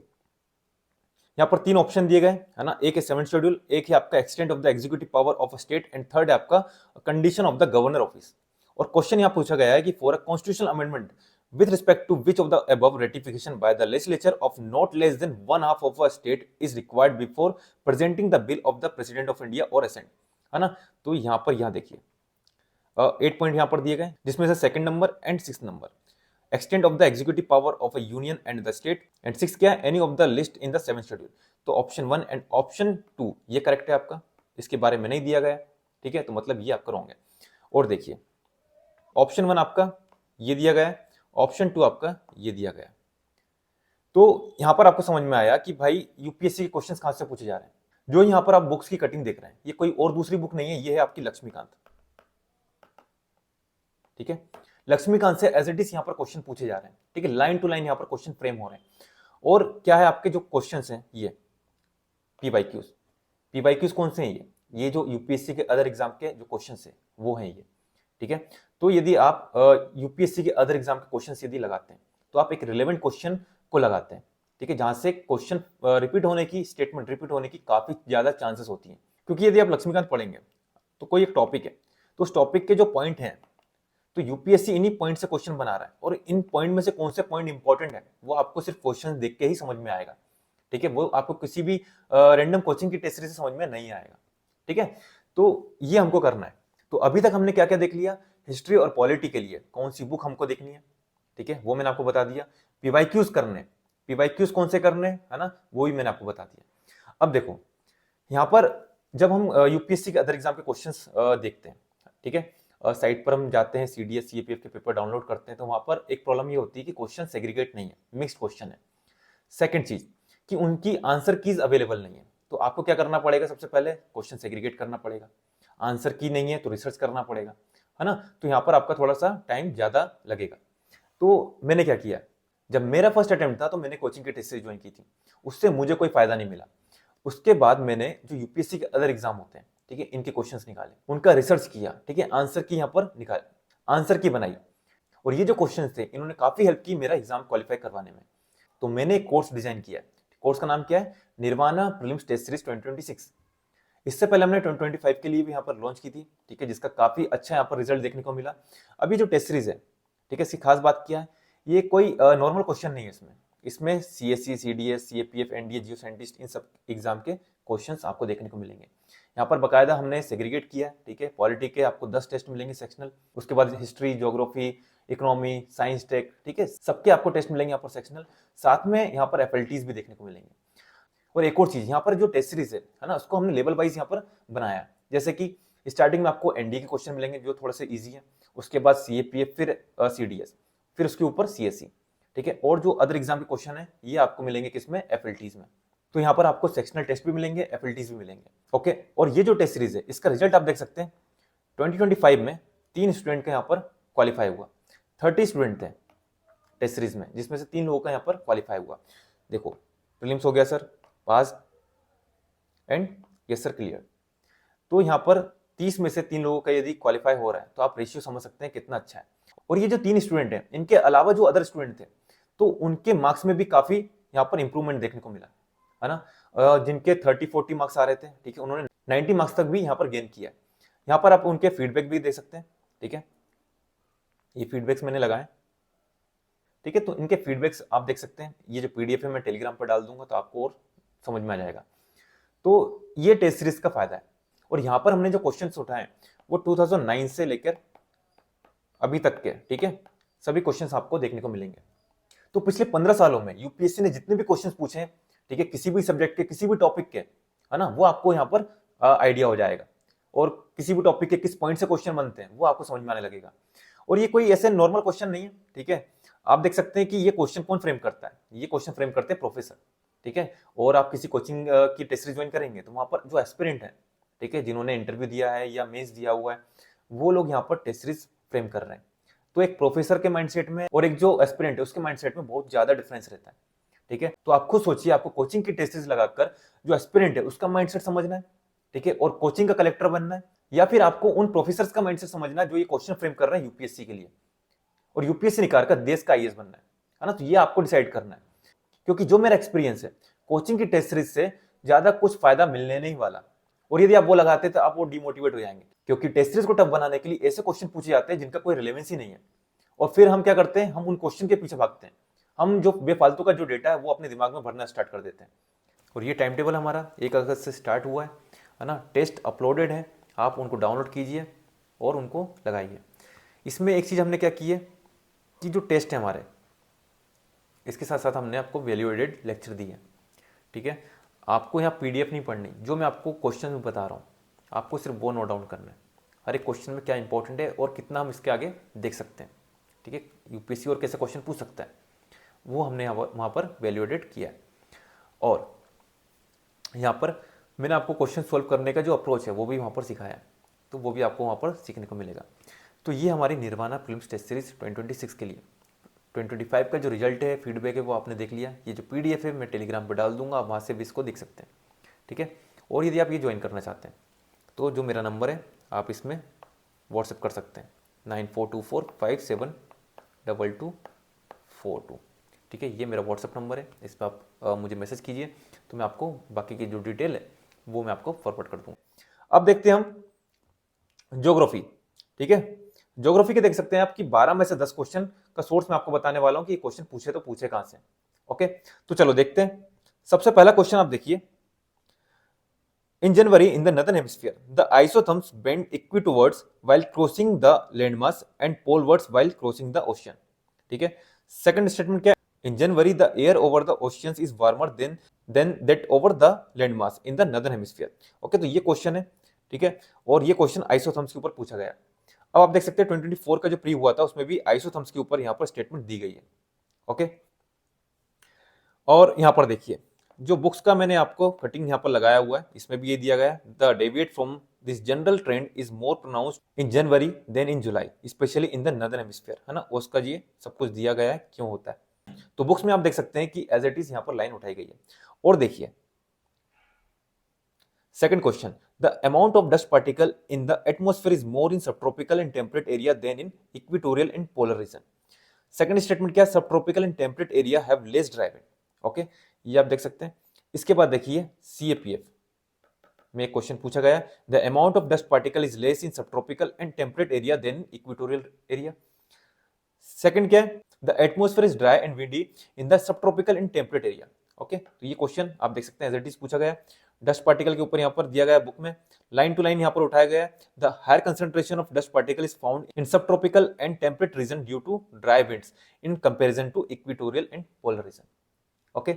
[SPEAKER 1] यहाँ पर 3 ऑप्शन दिए गए है ना, एक है 7th शेड्यूल, एक है आपका extent of the executive power of a state and third है आपका condition of the governor office. और क्वेश्चन यहाँ पूछा गया है कि for a constitutional amendment with respect to which of the above ratification by the legislature of not less than 1/2 of a state is required before presenting the bill of the president of India और assent, है ना। तो यहाँ देखिए 8 point यहाँ पर दिए गए, जिसमें से 2nd number and 6th number extent of the executive power of a union and the state, and 6 क्या है, any of the list in the 7th schedule. तो ऑप्शन 1 एंड ऑप्शन 2 ये करेक्ट है आपका, इसके बारे में नहीं दिया गया, ठीक है, तो मतलब ये आपका रॉन्ग है। और देखिए ऑप्शन 1 आपका ये दिया गया है, ऑप्शन 2 आपका ये दिया गया है। तो यहां पर आपको समझ में आया कि भाई यूपीएससी के क्वेश्चंस कहां से पूछे जा रहे हैं। जो यहां पर आप बुक्स की कटिंग देख रहे हैं, ये कोई और दूसरी बुक नहीं है, ये है आपकी लक्ष्मीकांत, ठीक है। लक्ष्मीकांत से एज इट इज यहां पर क्वेश्चन पूछे जा रहे हैं, ठीक है, लाइन टू लाइन यहां पर क्वेश्चन फ्रेम हो रहे हैं। और क्या है आपके जो क्वेश्चंस हैं, ये पीवाईक्यूज। पीवाईक्यूज कौन से हैं? ये जो यूपीएससी के अदर एग्जाम के जो क्वेश्चंस हैं वो हैं ये, ठीक है। तो यदि आप यूपीएससी के अदर एग्जाम के क्वेश्चंस यदि लगाते हैं तो आप एक रिलेवेंट क्वेश्चन को लगाते हैं, ठीक है, जहां से क्वेश्चन रिपीट होने की, स्टेटमेंट रिपीट होने की काफी ज्यादा चांसेस होती हैं। क्योंकि यदि आप लक्ष्मीकांत पढ़ेंगे तो कोई एक टॉपिक है, तो उस टॉपिक के जो पॉइंट हैं, तो यूपीएससी इन्हीं पॉइंट से क्वेश्चन बना रहा है, और इन पॉइंट में से कौन से पॉइंट इंपॉर्टेंट है वो आपको सिर्फ क्वेश्चन देख के ही समझ में आएगा, ठीक है। वो आपको किसी भी रैंडम कोचिंग की टेस्ट सीरीज से समझ में नहीं आएगा, ठीक है। तो ये हमको करना है। तो अभी तक हमने क्या क्या देख लिया, हिस्ट्री और पॉलिटी के लिए कौन सी बुक हमको देखनी है, ठीक है, वो मैंने आपको बता दिया। पीवाईक्यूज करने, पीवाईक्यूज कौन से करने है ना, वो भी मैंने आपको बता दिया। अब देखो यहाँ पर जब हम यूपीएससी के अदर एग्जाम के क्वेश्चंस देखते हैं, ठीक है, साइट पर हम जाते हैं, सीडीएस सीएपीएफ के पेपर डाउनलोड करते हैं, तो वहां पर एक प्रॉब्लम ये होती है कि क्वेश्चन सेग्रीगेट नहीं है, मिक्स्ड क्वेश्चन है। सेकंड चीज कि उनकी आंसर कीज अवेलेबल नहीं है, तो आपको क्या करना पड़ेगा, सबसे पहले क्वेश्चन सेग्रीगेट करना पड़ेगा। आंसर की नहीं है तो रिसर्च करना पड़ेगा, है ना। तो यहाँ पर आपका थोड़ा सा टाइम ज्यादा लगेगा। तो मैंने क्या किया, जब मेरा फर्स्ट अटेम्प्ट था तो मैंने कोचिंग की टेस्ट सीरीज ज्वाइन की थी, उससे मुझे कोई फायदा नहीं मिला। उसके बाद मैंने जो यूपीएससी के अदर एग्जाम होते हैं, ठीक है, इनके क्वेश्चंस निकाले, उनका रिसर्च किया, ठीक है, आंसर की यहाँ पर निकाले, आंसर की बनाई, और ये जो क्वेश्चंस थे इन्होंने काफी हेल्प की मेरा एग्जाम क्वालिफाई करवाने में। तो मैंने एक कोर्स डिजाइन किया, कोर्स का नाम क्या है, निर्वाणा प्रीलिम्स टेस्ट सीरीज 2026। इससे पहले हमने 2025 के लिए भी यहाँ पर लॉन्च की थी, ठीक है, जिसका काफी अच्छा यहाँ पर रिजल्ट देखने को मिला। अभी जो टेस्ट सीरीज है, ठीक है, इसकी खास बात क्या है, ये कोई नॉर्मल क्वेश्चन नहीं है, इसमें CSC, CDS, CAPF, NDA, geo scientist, इन सब एग्जाम के क्वेश्चंस आपको देखने को मिलेंगे। यहाँ पर बकायदा हमने सेग्रीगेट किया, ठीक है, पॉलिटी के आपको 10 टेस्ट मिलेंगे सेक्शनल, उसके बाद history, geography, economy, science, tech, ठीक है, सबके आपको टेस्ट मिलेंगे यहाँ पर सेक्शनल। साथ में यहाँ पर एफएलटीज भी देखने को मिलेंगे। और एक और चीज, यहाँ पर जो टेस्ट सीरीज है ना, उसको हमने लेवल वाइज यहाँ पर बनाया। जैसे कि स्टार्टिंग में आपको एनडीए के क्वेश्चन मिलेंगे जो थोड़ा सा इजी है, उसके बाद सीएपीएफ, फिर सीडीएस, फिर उसके ऊपर सीएससी, ठीक है, और जो अदर एग्जाम के क्वेश्चन है ये आपको मिलेंगे किसमें, एफएलटीज में। तो यहाँ पर आपको सेक्शनल टेस्ट भी मिलेंगे, एफएलटीज भी मिलेंगे, ओके। और ये जो टेस्ट सीरीज है इसका रिजल्ट आप देख सकते हैं, 2025 में 3 स्टूडेंट का यहाँ पर क्वालिफाई हुआ, 30 स्टूडेंट थे टेस्ट सीरीज में, जिसमें से 3 लोगों का यहाँ पर क्वालिफाई हुआ। देखो प्रीलिम्स हो गया sir, pass, and yes sir clear. तो यहाँ पर 30 में से 3 लोगों का यदि क्वालिफाई हो रहा है तो आप रेशियो समझ सकते हैं कितना अच्छा है। और ये जो 3 स्टूडेंट हैं, इनके अलावा जो अदर स्टूडेंट थे, तो उनके मार्क्स में भी काफी यहाँ पर इंप्रूवमेंट देखने को मिला, है ना। जिनके 30-40 मार्क्स आ रहे थे, ठीक है, उन्होंने 90 मार्क्स तक भी यहाँ पर गेन किया। यहाँ पर आप उनके फीडबैक भी दे सकते हैं, ठीक है, ये फीडबैक्स मैंने लगाए, ठीक है। तो इनके फीडबैक्स आप देख सकते हैं, ये जो पीडीएफ है मैं टेलीग्राम पर डाल दूंगा तो आपको और समझ में आ जाएगा। तो ये टेस्ट सीरीज का फायदा है। और यहाँ पर हमने जो क्वेश्चंस उठाए वो 2009 से लेकर अभी तक के, ठीक है, सभी क्वेश्चंस आपको देखने को मिलेंगे। तो पिछले 15 सालों में यूपीएससी ने जितने भी क्वेश्चंस पूछे हैं, ठीक है, किसी भी सब्जेक्ट के, किसी भी टॉपिक के, है ना, वो आपको यहाँ पर आइडिया हो जाएगा। और किसी भी टॉपिक के किस पॉइंट से क्वेश्चन बनते हैं वो आपको समझ में आने लगेगा। और ये कोई ऐसे नॉर्मल क्वेश्चन नहीं है, ठीक है। आप देख सकते हैं कि ये क्वेश्चन कौन फ्रेम करता है, ये क्वेश्चन फ्रेम करते हैं प्रोफेसर, ठीक है। और आप किसी कोचिंग की टेस्ट सीरीज ज्वाइन करेंगे तो वहां पर जो एस्पिरेंट है, ठीक है, जिन्होंने इंटरव्यू दिया है या मेंस दिया हुआ है, वो लोग यहाँ पर टेस्ट सीरीज फ्रेम कर रहे हैं। तो एक प्रोफेसर के माइंडसेट में और एक जो एस्पिरेंट है उसके माइंडसेट में बहुत ज्यादा डिफरेंस रहता है, ठीक है। तो आप खुद सोचिए, आपको कोचिंग की टेस्ट सीरीज लगाकर जो एस्पिरेंट है उसका माइंडसेट समझना है, ठीक है, और कोचिंग का कलेक्टर बनना है, या फिर आपको उन प्रोफेसर्स का माइंडसेट समझना है जो ये क्वेश्चन फ्रेम कर रहे हैं यूपीएससी के लिए, और यूपीएससी निकाल कर देश का आईएएस बनना है ना। तो ये आपको डिसाइड करना है। क्योंकि जो मेरा एक्सपीरियंस है, कोचिंग की टेस्ट सीरीज से ज्यादा कुछ फायदा मिलने नहीं वाला। और यदि आप वो लगाते तो आप वो डिमोटिवेट हो जाएंगे, क्योंकि टेस्ट सीरीज को टफ बनाने के लिए ऐसे क्वेश्चन पूछे जाते हैं जिनका कोई रिलेवेंस ही नहीं है। और फिर हम क्या करते हैं, हम उन क्वेश्चन के पीछे भागते हैं, हम जो बेफालतू का जो डेटा है वो अपने दिमाग में भरना स्टार्ट कर देते हैं। और ये टाइम टेबल हमारा 1 अगस्त से स्टार्ट हुआ है ना। टेस्ट अपलोडेड है, आप उनको डाउनलोड कीजिए और उनको लगाइए। इसमें एक चीज हमने क्या की है, कि जो टेस्ट है हमारे, इसके साथ साथ हमने आपको वैल्यू एडेड लेक्चर दी है, ठीक है। आपको यहाँ पीडीएफ नहीं पढ़नी, जो मैं आपको क्वेश्चन में बता रहा हूँ आपको सिर्फ वो नोट डाउन करना है, हर एक क्वेश्चन में क्या इंपॉर्टेंट है और कितना हम इसके आगे देख सकते हैं, ठीक है। यूपीएससी और कैसे क्वेश्चन पूछ सकता है वो हमने वहाँ पर वैल्यू एडेड किया है। और यहाँ पर मैंने आपको क्वेश्चन सॉल्व करने का जो अप्रोच है वो भी वहाँ पर सिखाया है, तो वो भी आपको वहाँ पर सीखने को मिलेगा। तो ये हमारी निर्वाणा प्रीलिम्स टेस्ट सीरीज 2026 के लिए 2025 का जो रिजल्ट है, फीडबैक है, वो आपने देख लिया। ये जो पीडीएफ है मैं टेलीग्राम पर डाल दूंगा, आप वहाँ से भी इसको देख सकते हैं, ठीक है। और यदि आप ये ज्वाइन करना चाहते हैं तो जो मेरा नंबर है आप इसमें व्हाट्सएप कर सकते हैं 9424572242, ठीक है। ये मेरा व्हाट्सएप नंबर है, इस पर आप मुझे मैसेज कीजिए, तो मैं आपको बाकी की जो डिटेल है वो मैं आपको फॉरवर्ड कर दूँगा। अब देखते हैं हम ज्योग्राफी, ठीक है। ज्योग्राफी के देख सकते हैं आप कि 12 में से 10 क्वेश्चन का सोर्स मैं आपको बताने वाला हूं कि ये क्वेश्चन पूछे तो पूछे कहां से। ओके, तो चलो देखते हैं। सबसे पहला क्वेश्चन आप देखिए, in January in the northern hemisphere the isotherms bend equatorwards while crossing the landmass and polewards while crossing the ocean, ठीक है। सेकंड स्टेटमेंट क्या है, in January the air over the oceans is warmer than that over the landmass in the northern hemisphere. Okay, तो ये question है, ठीक है। और ये क्वेश्चन आइसोथर्म्स के ऊपर पूछा गया। अब आप देख सकते हैं 2024 का जो प्री हुआ था उसमें भी आइसोथर्म्स के ऊपर यहां पर स्टेटमेंट दी गई है। ओके, और यहां पर देखिए जो बुक्स का मैंने आपको कटिंग यहां पर लगाया हुआ है, इसमें भी ये दिया गया है, the deviate from this general trend is more pronounced in January than in July specially in the northern hemisphere, है ना। उसका ये सब कुछ दिया गया है क्यों होता है। तो बुक्स में आप देख सकते हैं कि एज इट इज यहां पर लाइन उठाई गई है। और देखिए second question, the amount of dust particle in the atmosphere is more in subtropical and temperate area than in equatorial and polar region. Second statement क्या है, subtropical and temperate area have less dry wind. Okay, ये आप देख सकते हैं। इसके बाद देखिए सीएपीएफ में एक क्वेश्चन पूछा गया, the amount of dust particle is less in subtropical and temperate area than in equatorial area. Second क्या है, the atmosphere is dry and windy in the subtropical and temperate area. Okay, तो ये question आप देख सकते हैं as it is पूछा गया। डस्ट पार्टिकल के ऊपर यहाँ पर दिया गया बुक में, लाइन टू लाइन यहाँ पर उठाया गया है, the higher concentration of dust particle is found in subtropical and temperate region due to dry winds in comparison to equatorial and polar region. Okay,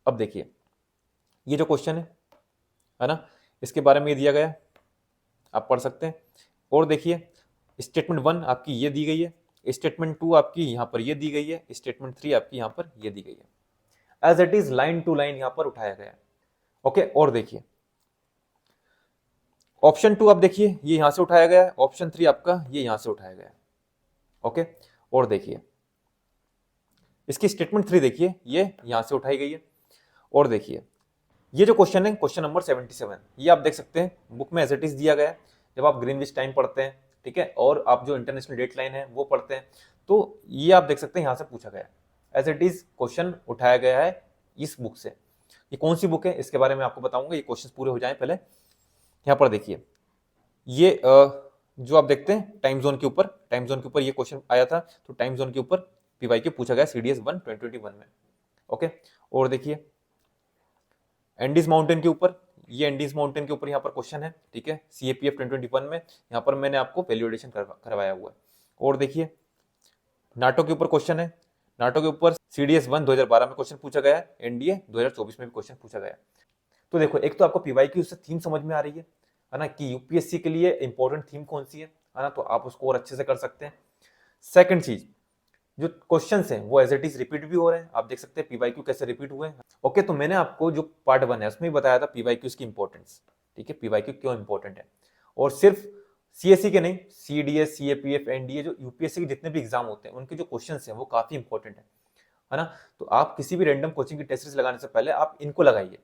[SPEAKER 1] अब देखिए ये जो क्वेश्चन है ना, इसके बारे में ये दिया गया, आप पढ़ सकते हैं। और देखिए स्टेटमेंट 1 आपकी ये दी गई है, स्टेटमेंट 2 आपकी यहाँ पर ये दी गई है, स्टेटमेंट 3 आपकी यहाँ पर ये दी गई है। As it is line to line यहाँ पर उठाया गया है। ओके, और देखिए ऑप्शन 2 आप देखिए ये यहां से उठाया गया है, ऑप्शन 3 आपका ये यहां से उठाया गया है। ओके, और देखिए इसकी स्टेटमेंट 3 देखिए ये यहां से उठाई गई है। और देखिए ये जो क्वेश्चन है क्वेश्चन नंबर 77, ये आप देख सकते हैं बुक में एज इट इज दिया गया है। जब आप ग्रीनविच टाइम पढ़ते हैं, ठीक है, और आप जो इंटरनेशनल डेट लाइन है वो पढ़ते हैं, तो ये आप देख सकते हैं यहां से पूछा गया है, एज इट इज क्वेश्चन उठाया गया है इस बुक से। ये कौन सी बुक है इसके बारे में आपको बताऊंगा, ये क्वेश्चन पूरे हो जाएं पहले। यहाँ पर देखिए ये जो आप देखते हैं टाइम जोन के ऊपर ये क्वेश्चन आया था, तो टाइम जोन के ऊपर पीवाईक्यू पूछा गया CDS 1 2021 में। ओके, और देखिए एंडीज माउंटेन के ऊपर, ये एंडीज माउंटेन के ऊपर यहाँ पर क्वेश्चन है, ठीक है, CAPF 2021 में यहाँ पर मैंने आपको वैल्यूएशन करवाया हुआ है। और देखिए नाटो के ऊपर क्वेश्चन है, नाटो के ऊपर CDS 1 2012 में क्वेश्चन पूछा गया है, NDA 2024 में भी क्वेश्चन पूछा गया है। तो देखो एक तो आपको पीवाईक्यू से थीम समझ में आ रही है ना, कि यूपीएससी के लिए इंपॉर्टेंट थीम कौन सी है ना, तो आप उसको और अच्छे से कर सकते हैं। सेकंड चीज, जो क्वेश्चंस हैं वो एज इट इज रिपीट भी हो रहे हैं, आप देख सकते हैं पीवाईक्यू कैसे रिपीट हुए हैं। ओके, तो मैंने आपको जो पार्ट 1 है उसमें भी बताया था पीवाईक्यूज की इंपॉर्टेंस, ठीक है, पीवाईक्यू क्यों इंपॉर्टेंट है। और सिर्फ सीएससी के नहीं, CDS, CAPF, NDA जो यूपीएससी के जितने भी एग्जाम होते हैं उनके जो क्वेश्चन हैं वो काफी इंपॉर्टेंट है ना। तो आप किसी भी रैंडम कोचिंग की टेस्ट सीरीज लगाने से पहले आप इनको लगाइए,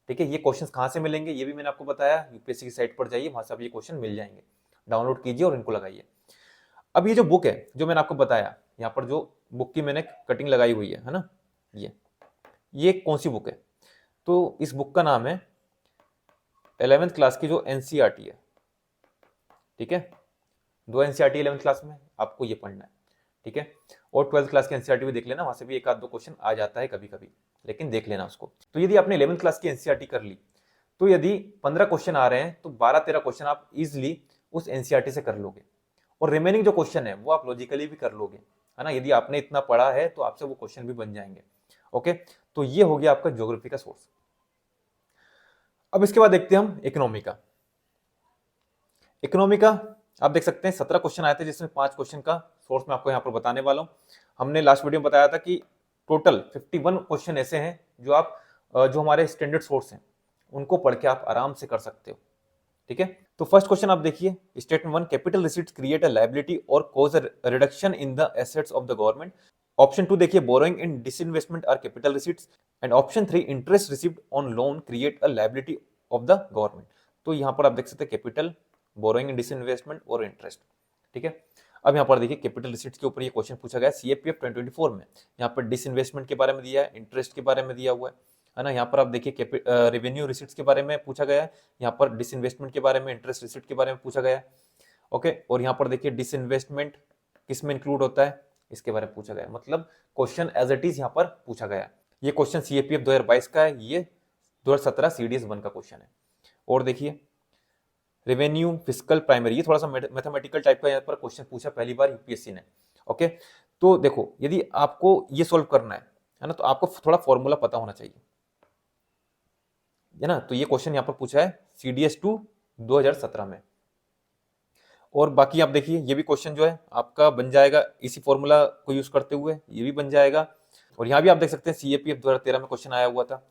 [SPEAKER 1] ठीक है। ये क्वेश्चंस कहाँ से मिलेंगे ये भी मैंने आपको बताया, यूपीएससी की साइट पर जाइए, वहां से आप ये क्वेश्चन मिल जाएंगे, डाउनलोड कीजिए और इनको लगाइए। अब ये जो बुक है जो मैंने आपको बताया, यहाँ पर जो बुक की मैंने कटिंग लगाई हुई है ना, ये कौन सी बुक है, तो इस बुक का नाम है 11th क्लास की जो NCERT है, ठीक है, 2 NCERT 11th क्लास में आपको ये पढ़ना है, ठीक है। और 12th क्लास की NCERT भी देख लेना, वहां से भी एक आध दो क्वेश्चन आ जाता है कभी कभी, लेकिन देख लेना उसको। तो यदि आपने 11th क्लास की NCERT कर ली, तो यदि 15 क्वेश्चन आ रहे हैं तो 12-13 क्वेश्चन आप इजिली उस NCERT से कर लोगे, और रिमेनिंग जो क्वेश्चन है वो आप लॉजिकली भी कर लोगे, है ना। यदि आपने इतना पढ़ा है तो आपसे वो क्वेश्चन भी बन जाएंगे। ओके, तो ये हो गया आपका ज्योग्राफी का सोर्स। अब इसके बाद देखते हैं हम इकोनॉमी का। इकोनॉमी का आप देख सकते हैं 17 क्वेश्चन आए थे, जिसमें 5 क्वेश्चन का सोर्स मैं आपको यहाँ पर बताने वाला हूँ। हमने लास्ट वीडियो में बताया था कि टोटल 51 क्वेश्चन ऐसे हैं जो आप जो हमारे स्टैंडर्ड सोर्स हैं उनको पढ़ के आप आराम से कर सकते हो। ठीक है, तो फर्स्ट क्वेश्चन आप देखिए, statement 1, capital receipts create a liability और cause a reduction in the assets of the government. Option 2 देखिए, borrowing in disinvestment are capital receipts. And option 3, interest received on loan create a liability of the government. तो यहां पर आप देख सकते हैं capital, borrowing in disinvestment और interest. ठीक है, अब यहाँ पर देखिए कैपिटल रिसीट्स के ऊपर ये क्वेश्चन पूछा गया सीएपीएफ 2024 में। यहाँ पर डिसइन्वेस्टमेंट के बारे में दिया है, इंटरेस्ट के बारे में दिया हुआ है ना। यहाँ पर आप देखिए रेवेन्यू रिसीट्स के बारे में पूछा गया है, यहाँ पर डिसइन्वेस्टमेंट के बारे में, इंटरेस्ट रिसीट के बारे में पूछा गया है। ओके, और यहाँ पर देखिए डिसइन्वेस्टमेंट किस में इंक्लूड होता है इसके बारे में पूछा गया है। मतलब क्वेश्चन एज इट इज यहाँ पर पूछा गया है। ये क्वेश्चन सीएपीएफ 2022 का है, ये 2017 सीडीएस 1 का क्वेश्चन है। और देखिए रेवेन्यू, फिस्कल, प्राइमरी, ये थोड़ा सा मैथमेटिकल टाइप का यहाँ पर क्वेश्चन पूछा पहली बार यूपीएससी ने। ओके, तो देखो यदि आपको ये सॉल्व करना है ना, तो आपको थोड़ा फॉर्मूला पता होना चाहिए, है ना। तो ये क्वेश्चन यहाँ पर पूछा है सीडीएस 2 2017 में। और बाकी आप देखिए ये भी क्वेश्चन जो है आपका बन जाएगा इसी फॉर्मूला को यूज करते हुए, ये भी बन जाएगा। और यहाँ भी आप देख सकते हैं सीएपीएफ 2013 में क्वेश्चन आया हुआ था,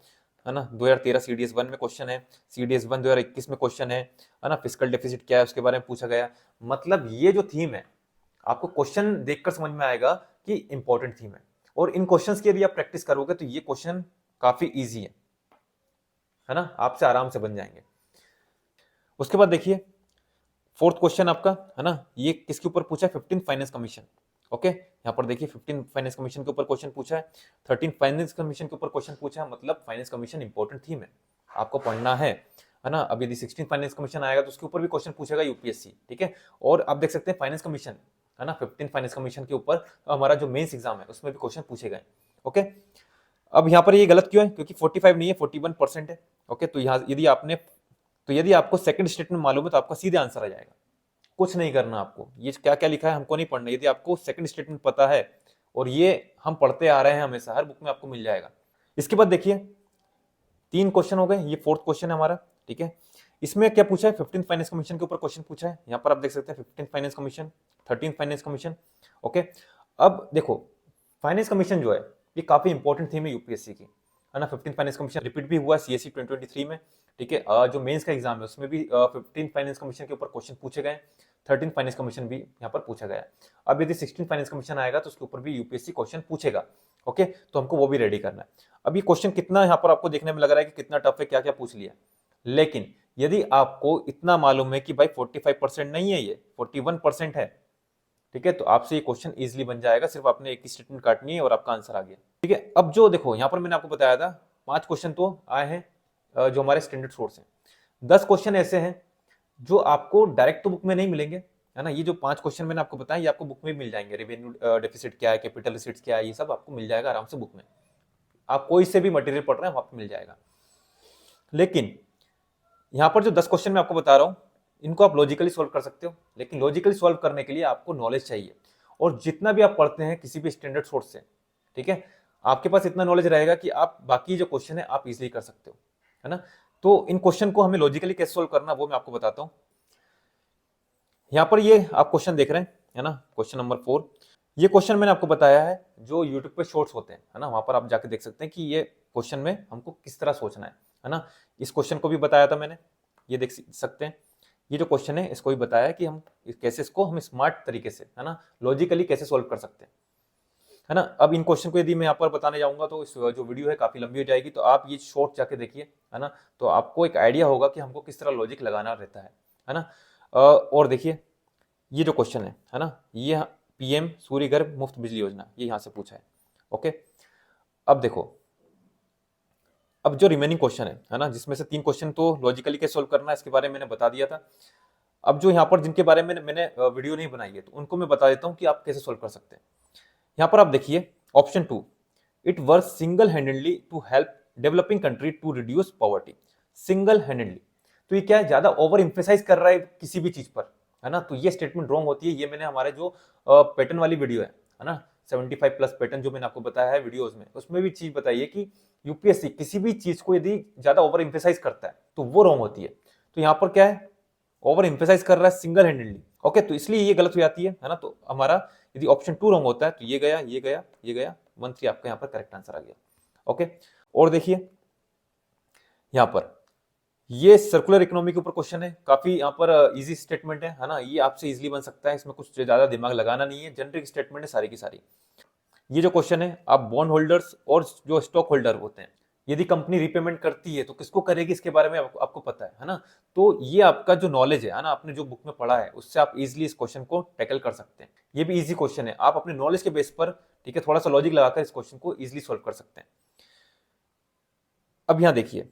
[SPEAKER 1] है ना। 2013 सीडीएस 1 में क्वेश्चन है, सीडीएस 1 2021 में क्वेश्चन है ना। फिस्कल डेफिसिट क्या है उसके बारे में पूछा गया। मतलब ये जो थीम है आपको क्वेश्चन देखकर समझ में आएगा कि इंपॉर्टेंट थीम है, और इन क्वेश्चंस की यदि आप प्रैक्टिस करोगे तो ये क्वेश्चन काफी इजी है ना, आपसे आराम से बन जाएंगे। उसके बाद देखिए फोर्थ क्वेश्चन आपका, है ना, ये किसके ऊपर पूछा है, 15 फाइनेंस कमीशन। ओके, यहाँ पर देखिए 15 फाइनेंस कमीशन के ऊपर क्वेश्चन पूछा है, 13 फाइनेंस कमीशन के ऊपर क्वेश्चन पूछा है। मतलब फाइनेंस कमीशन इंपॉर्टेंट थीम है, आपको पढ़ना है ना। अब यदि 16 फाइनेंस कमीशन आएगा तो उसके ऊपर भी क्वेश्चन पूछेगा यूपीएससी। ठीक है, और आप देख सकते हैं फाइनेंस कमीशन, है ना, 15 फाइनेंस कमीशन के ऊपर हमारा जो मेंस एग्जाम है उसमें भी क्वेश्चन पूछे गए। ओके, अब यहाँ पर ये गलत क्यों है, क्योंकि 45 नहीं है, 41% है। ओके, तो यहाँ यदि आपको सेकंड स्टेटमेंट मालूम है तो आपका सीधे आंसर आ जाएगा, कुछ नहीं करना आपको। ये क्या क्या लिखा है हमको नहीं पढ़ना, यदि आपको सेकंड स्टेटमेंट पता है, और ये हम पढ़ते आ रहे हैं हमेशा, हर बुक में आपको मिल जाएगा। इसके बाद देखिए 3 क्वेश्चन हो गए, ये फोर्थ क्वेश्चन है हमारा। ठीक है, इसमें क्या पूछा है, 15 फाइनेंस कमीशन के ऊपर क्वेश्चन पूछा है। यहाँ पर आप देख सकते हैं 15 finance commission, 13 finance commission. Okay, अब देखो फाइनेंस कमीशन जो है ये काफी इंपॉर्टेंट थीम है यूपीएससी की, है ना। 15 फाइनेंस कमीशन रिपीट भी हुआ सीएससी 2023 में। ठीक है, जो मेंस का एग्जाम है उसमें भी 15 फाइनेंस कमीशन के ऊपर क्वेश्चन पूछे गए, 13 फाइनेंस कमीशन भी यहाँ पर पूछा गया। अब यदि 16 फाइनेंस कमीशन आएगा तो उसके ऊपर भी यूपीएससी क्वेश्चन पूछेगा। ओके, तो हमको वो भी रेडी करना है। अब ये क्वेश्चन कितना यहाँ पर आपको देखने में लग रहा है कि कितना टफ है, क्या क्या पूछ लिया, लेकिन यदि आपको इतना मालूम है कि भाई 45% नहीं है, ये 41% है, ठीक है, तो आपसे ये क्वेश्चन इजीली बन जाएगा। सिर्फ आपने एक ही स्टेटमेंट काटनी है और आपका आंसर आ गया। ठीक है, अब जो देखो यहाँ पर मैंने आपको बताया था 5 क्वेश्चन तो आए हैं जो हमारे स्टैंडर्ड सोर्स हैं। 10 क्वेश्चन ऐसे हैं जो आपको डायरेक्ट तो बुक में नहीं मिलेंगे, है ना। ये जो 5 क्वेश्चन मैंने आपको बताया ये आपको बुक में मिल जाएंगे। रेवेन्यू डेफिसिट क्या है, कैपिटल रिसीट्स क्या है, ये सब आपको मिल जाएगा आराम से बुक में। आप कोई से भी मटेरियल पढ़ रहे हैं वहां पर मिल जाएगा। लेकिन यहाँ पर जो 10 क्वेश्चन मैं आपको बता रहा हूँ इनको आप लॉजिकली सॉल्व कर सकते हो, लेकिन लॉजिकली सॉल्व करने के लिए आपको नॉलेज चाहिए। और जितना भी आप पढ़ते हैं किसी भी स्टैंडर्ड सोर्स से, ठीक है, आपके पास इतना नॉलेज रहेगा कि आप बाकी जो क्वेश्चन है आप इजीली कर सकते हो, है ना। तो इन क्वेश्चन को हमें लॉजिकली कैसे सॉल्व करना वो मैं आपको बताता हूँ। यहाँ पर ये आप क्वेश्चन देख रहे हैं, है ना, क्वेश्चन नंबर 4। ये क्वेश्चन मैंने आपको बताया है जो यूट्यूब पे शॉर्ट्स होते हैं, है ना, वहां पर आप जाके देख सकते हैं कि ये क्वेश्चन में हमको किस तरह सोचना है ना। इस क्वेश्चन को भी बताया था मैंने, ये देख सकते हैं। ये जो क्वेश्चन है इसको भी बताया है कि हम कैसे इसको हम स्मार्ट तरीके से, है ना, लॉजिकली कैसे सॉल्व कर सकते हैं, है ना। अब इन क्वेश्चन को यदि मैं यहाँ पर बताने जाऊंगा तो इस जो वीडियो है काफी लंबी हो जाएगी, तो आप ये शॉर्ट जाके देखिए, है ना, तो आपको एक आइडिया होगा कि हमको किस तरह लॉजिक लगाना रहता है ना। और देखिए ये जो क्वेश्चन है ना, ये पीएम सूर्य घर मुफ्त बिजली योजना, ये यहाँ से पूछा है। ओके, अब देखो अब जो रिमेनिंग क्वेश्चन है ना, जिसमें से 3 क्वेश्चन तो लॉजिकली कैसे सॉल्व करना है इसके बारे में मैंने बता दिया था। अब जो यहाँ पर जिनके बारे में मैंने वीडियो नहीं बनाई है तो उनको मैं बता देता हूँ कि आप कैसे सॉल्व कर सकते हैं। यहाँ पर आप देखिए option 2, it work single handedly to help developing country to reduce poverty. Single handedly, तो ये क्या है, ज्यादा ओवर इंफेसाइज कर रहा है किसी भी चीज पर, है ना, तो ये स्टेटमेंट रॉन्ग होती है। ये मैंने हमारे जो पैटर्न वाली वीडियो है ना, 75 प्लस पैटर्न जो मैंने आपको बताया है वीडियोस में, उसमें भी चीज बताइए कि यूपीएससी किसी भी चीज को यदि ज्यादा ओवर एम्फेसाइज करता है तो वो रॉन्ग होती है। तो यहाँ पर क्या है, ओवर एम्फेसाइज कर रहा है सिंगल हैंडेडली, ओके, तो इसलिए ये गलत हो जाती है ना। तो हमारा यदि ऑप्शन 2 रॉन्ग होता है तो ये गया, ये गया, ये गया, 1 3 आपका यहाँ पर करेक्ट आंसर आ गया। ओके, और देखिए यहाँ पर ये सर्कुलर इकोनॉमी के ऊपर क्वेश्चन है, काफी यहाँ पर इजी स्टेटमेंट है ना, ये आपसे इजीली बन सकता है, इसमें कुछ ज्यादा दिमाग लगाना नहीं है, जेनरिक स्टेटमेंट है सारी की सारी। ये जो क्वेश्चन है, आप बॉन्ड होल्डर्स और जो स्टॉक होल्डर होते हैं, यदि कंपनी रिपेमेंट करती है तो किसको करेगी, इसके बारे में आपको पता है ना। तो ये आपका जो नॉलेज है ना, आपने जो बुक में पढ़ा है उससे आप इजीली इस क्वेश्चन को टैकल कर सकते हैं। ये भी इजी क्वेश्चन है, आप अपने नॉलेज के बेस पर, ठीक है, थोड़ा सा लॉजिक लगाकर इस क्वेश्चन को इजीली सॉल्व कर सकते हैं। अब यहां देखिए,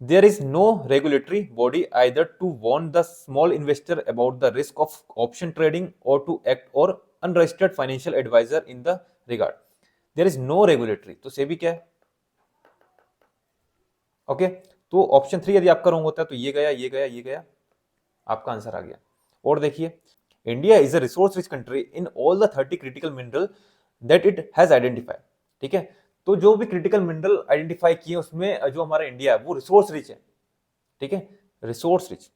[SPEAKER 1] there is no regulatory body either to warn the small investor about the risk of option trading or to act or unregistered financial advisor in the regard. There is no regulatory, तो सेबी क्या है, okay, तो option 3 यदि आपका wrong होता है तो ये गया, ये गया, ये गया, आपका आंसर आ गया। और देखिए, India is a resource rich country in all the 30 critical mineral that it has identified, ठीक है, तो जो भी क्रिटिकल मिनरल आइडेंटिफाई किए उसमें जो हमारा इंडिया है वो रिसोर्स रिच है, ठीक है, रिसोर्स रिच।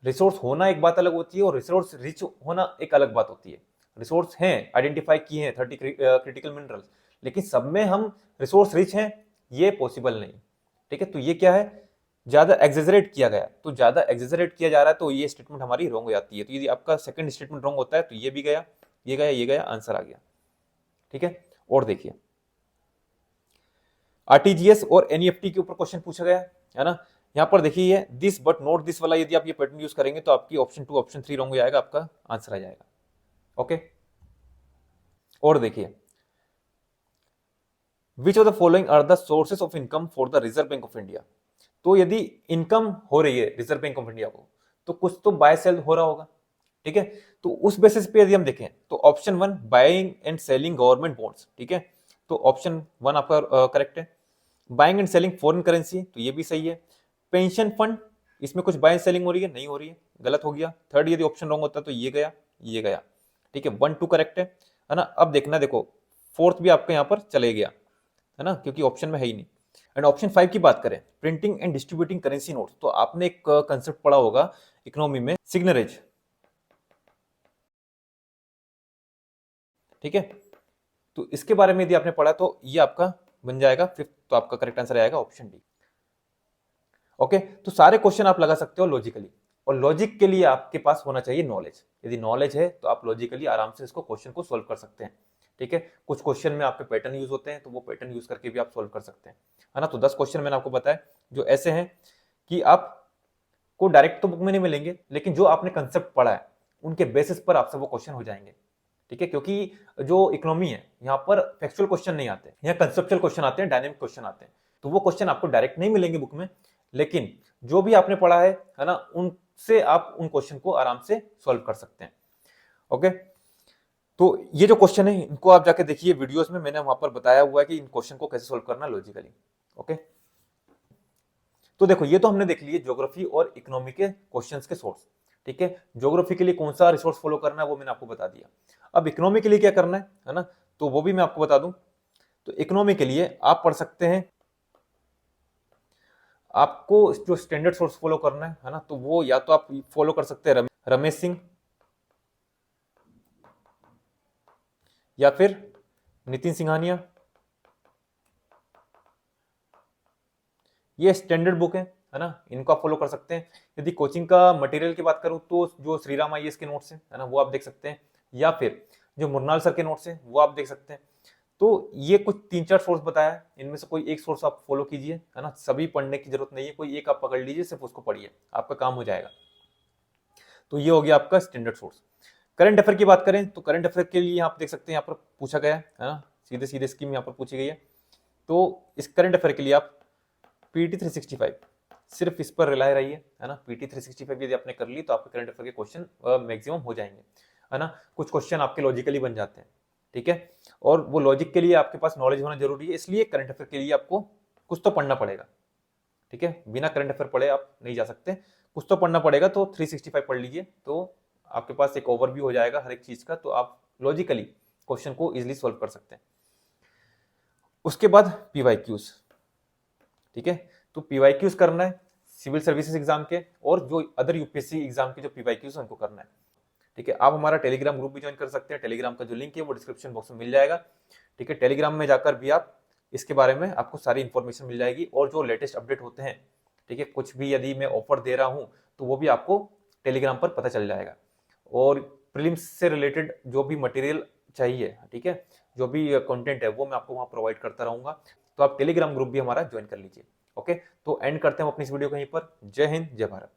[SPEAKER 1] रिसोर्स होना एक बात अलग होती है और रिसोर्स रिच होना एक अलग बात होती है। रिसोर्स हैं, आइडेंटिफाई किए हैं 30 क्रिटिकल मिनरल्स, लेकिन सब में हम रिसोर्स रिच हैं ये पॉसिबल नहीं, ठीक है। तो ये क्या है, ज्यादा एग्जेजरेट किया गया, तो ज्यादा एग्जेजरेट किया जा रहा है तो ये स्टेटमेंट हमारी रॉन्ग हो जाती है। तो यदि आपका सेकंड स्टेटमेंट रॉन्ग होता है तो ये भी गया, ये गया, ये गया, आंसर आ गया, ठीक है। और देखिए, आरटीजीएस और एनईएफटी के ऊपर क्वेश्चन पूछा गया है ना। यहां पर देखिए दिस बट नॉट दिस वाला यदि आप ये पैटर्न यूज करेंगे तो आपकी ऑप्शन 2 ऑप्शन 3 रॉन्ग हो जाएगा, आपका आंसर आ जाएगा, ओके। और देखिए, which of the following are the sources of income for the Reserve Bank of India. तो यदि इनकम हो रही है रिजर्व बैंक ऑफ इंडिया को तो कुछ तो बाय सेल हो रहा होगा, ठीक है। तो उस बेसिस पे यदि हम देखें तो option 1 buying and selling government bonds, ठीक है, तो ऑप्शन 1 आपका करेक्ट है। Buying and selling foreign currency, तो ये भी सही है। पेंशन फंड, इसमें कुछ बाइंग सेलिंग हो रही है, नहीं हो रही है, गलत हो गया। थर्ड यदि ऑप्शन रॉन्ग होता तो ये गया, ये गया, ठीक है, 1 2 करेक्ट है ना। अब देखना, देखो फोर्थ भी आपका यहाँ पर चले गया है ना, क्योंकि ऑप्शन में है ही नहीं। एंड ऑप्शन 5 की बात करें, printing and distributing currency notes, तो आपने एक कंसेप्ट पढ़ा होगा इकोनॉमी में, सिग्नरेज, ठीक है। तो इसके बारे में यदि आपने पढ़ा तो ये आपका बन जाएगा फिफ्थ, तो आपका करेक्ट आंसर आएगा ऑप्शन डी, ओके। तो सारे क्वेश्चन आप लगा सकते हो लॉजिकली, और लॉजिक के लिए आपके पास होना चाहिए नॉलेज। यदि नॉलेज है तो आप लॉजिकली आराम से इसको क्वेश्चन को सोल्व कर सकते हैं, ठीक है। कुछ क्वेश्चन में आपके पैटर्न यूज होते हैं तो वो पैटर्न यूज करके भी आप सोल्व कर सकते हैं, है ना। तो 10 क्वेश्चन मैंने आपको बताया जो ऐसे हैं कि आपको डायरेक्ट तो बुक में नहीं मिलेंगे, लेकिन जो आपने कंसेप्ट पढ़ा है उनके बेसिस पर आपसे वो क्वेश्चन हो जाएंगे, ठीक है। क्योंकि जो इकोनॉमी है यहाँ पर फैक्चुअल क्वेश्चन नहीं आते, यहाँ कंसेप्चुअल क्वेश्चन आते हैं, डायनेमिक क्वेश्चन आते हैं। तो वो क्वेश्चन आपको डायरेक्ट नहीं मिलेंगे बुक में, लेकिन जो भी आपने पढ़ा है ना, उनसे आप उन क्वेश्चन को आराम से सॉल्व कर सकते हैं, ओके। तो ये जो क्वेश्चन है इनको आप जाके देखिए वीडियोस में, मैंने वहां पर बताया हुआ है कि इन क्वेश्चन को कैसे सॉल्व करना लॉजिकली, ओके। तो देखो, ये तो हमने देख लिए ज्योग्राफी और इकोनॉमी के क्वेश्चंस के सोर्स, ठीक है। ज्योग्राफी के लिए कौन सा रिसोर्स फॉलो करना है वो मैंने आपको बता दिया। अब इकोनॉमी के लिए क्या करना है ना, तो वो भी मैं आपको बता दूं। तो इकोनॉमी के लिए आप पढ़ सकते हैं, आपको जो स्टैंडर्ड सोर्स फॉलो करना है ना, तो वो या तो आप फॉलो कर सकते हैं रमेश सिंह या फिर नितिन सिंघानिया, ये स्टैंडर्ड बुक है ना, इनको आप फॉलो कर सकते हैं। यदि कोचिंग का मटेरियल की बात करूं तो जो श्री राम आईएएस के नोट्स है ना, वो आप देख सकते हैं, या फिर जो मुरनाल सर के नोट्स हैं वो आप देख सकते हैं। तो ये कुछ 3-4 सोर्स बताया है, इनमें से कोई एक सोर्स आप फॉलो कीजिए, है ना। सभी पढ़ने की जरूरत नहीं है, कोई एक आप पकड़ लीजिए, सिर्फ उसको पढ़िए, आपका काम हो जाएगा। तो ये हो गया आपका स्टैंडर्ड सोर्स। करंट अफेयर की बात करें तो करंट अफेयर के लिए आप देख सकते हैं, यहाँ पर पूछा गया है ना, सीधे सीधे स्कीम यहाँ पर पूछी गई है। तो इस करंट अफेयर के लिए आप पीटी 365 सिर्फ इस पर रिलाय रहिए, है ना। पीटी 365 यदि आपने कर ली तो आपके करंट अफेयर के क्वेश्चन मैक्सिमम हो जाएंगे, है ना। कुछ क्वेश्चन आपके लॉजिकली बन जाते हैं, ठीक है, और वो लॉजिक के लिए आपके पास नॉलेज होना जरूरी है, इसलिए करंट अफेयर के लिए आपको कुछ तो पढ़ना पड़ेगा, ठीक है। बिना करंट अफेयर पढ़े आप नहीं जा सकते, कुछ तो पढ़ना पड़ेगा। तो 365 पढ़ लीजिए तो आपके पास एक ओवरव्यू हो जाएगा हर एक चीज का, तो आप लॉजिकली क्वेश्चन को इजिली सॉल्व कर सकते हैं। उसके बाद पीवाईक्यूज, ठीक है, तो पीवाईक्यूज करना है सिविल सर्विसेज एग्जाम के और जो अदर यूपीएससी एग्जाम के जो पीवाईक्यूज उनको करना है, ठीक है। आप हमारा टेलीग्राम ग्रुप भी ज्वाइन कर सकते हैं, टेलीग्राम का जो लिंक है वो डिस्क्रिप्शन बॉक्स में मिल जाएगा, ठीक है। टेलीग्राम में जाकर भी आप इसके बारे में आपको सारी इंफॉर्मेशन मिल जाएगी और जो लेटेस्ट अपडेट होते हैं, ठीक है, कुछ भी यदि मैं ऑफर दे रहा हूं तो वो भी आपको टेलीग्राम पर पता चल जाएगा। और प्रीलिम्स से रिलेटेड जो भी मटेरियल चाहिए, ठीक है, जो भी कंटेंट है वो मैं आपको वहां प्रोवाइड करता रहूंगा, तो आप टेलीग्राम ग्रुप भी हमारा ज्वाइन कर लीजिए। ओके, तो एंड करते हैं अपनी इस वीडियो को यहीं पर। जय हिंद, जय भारत।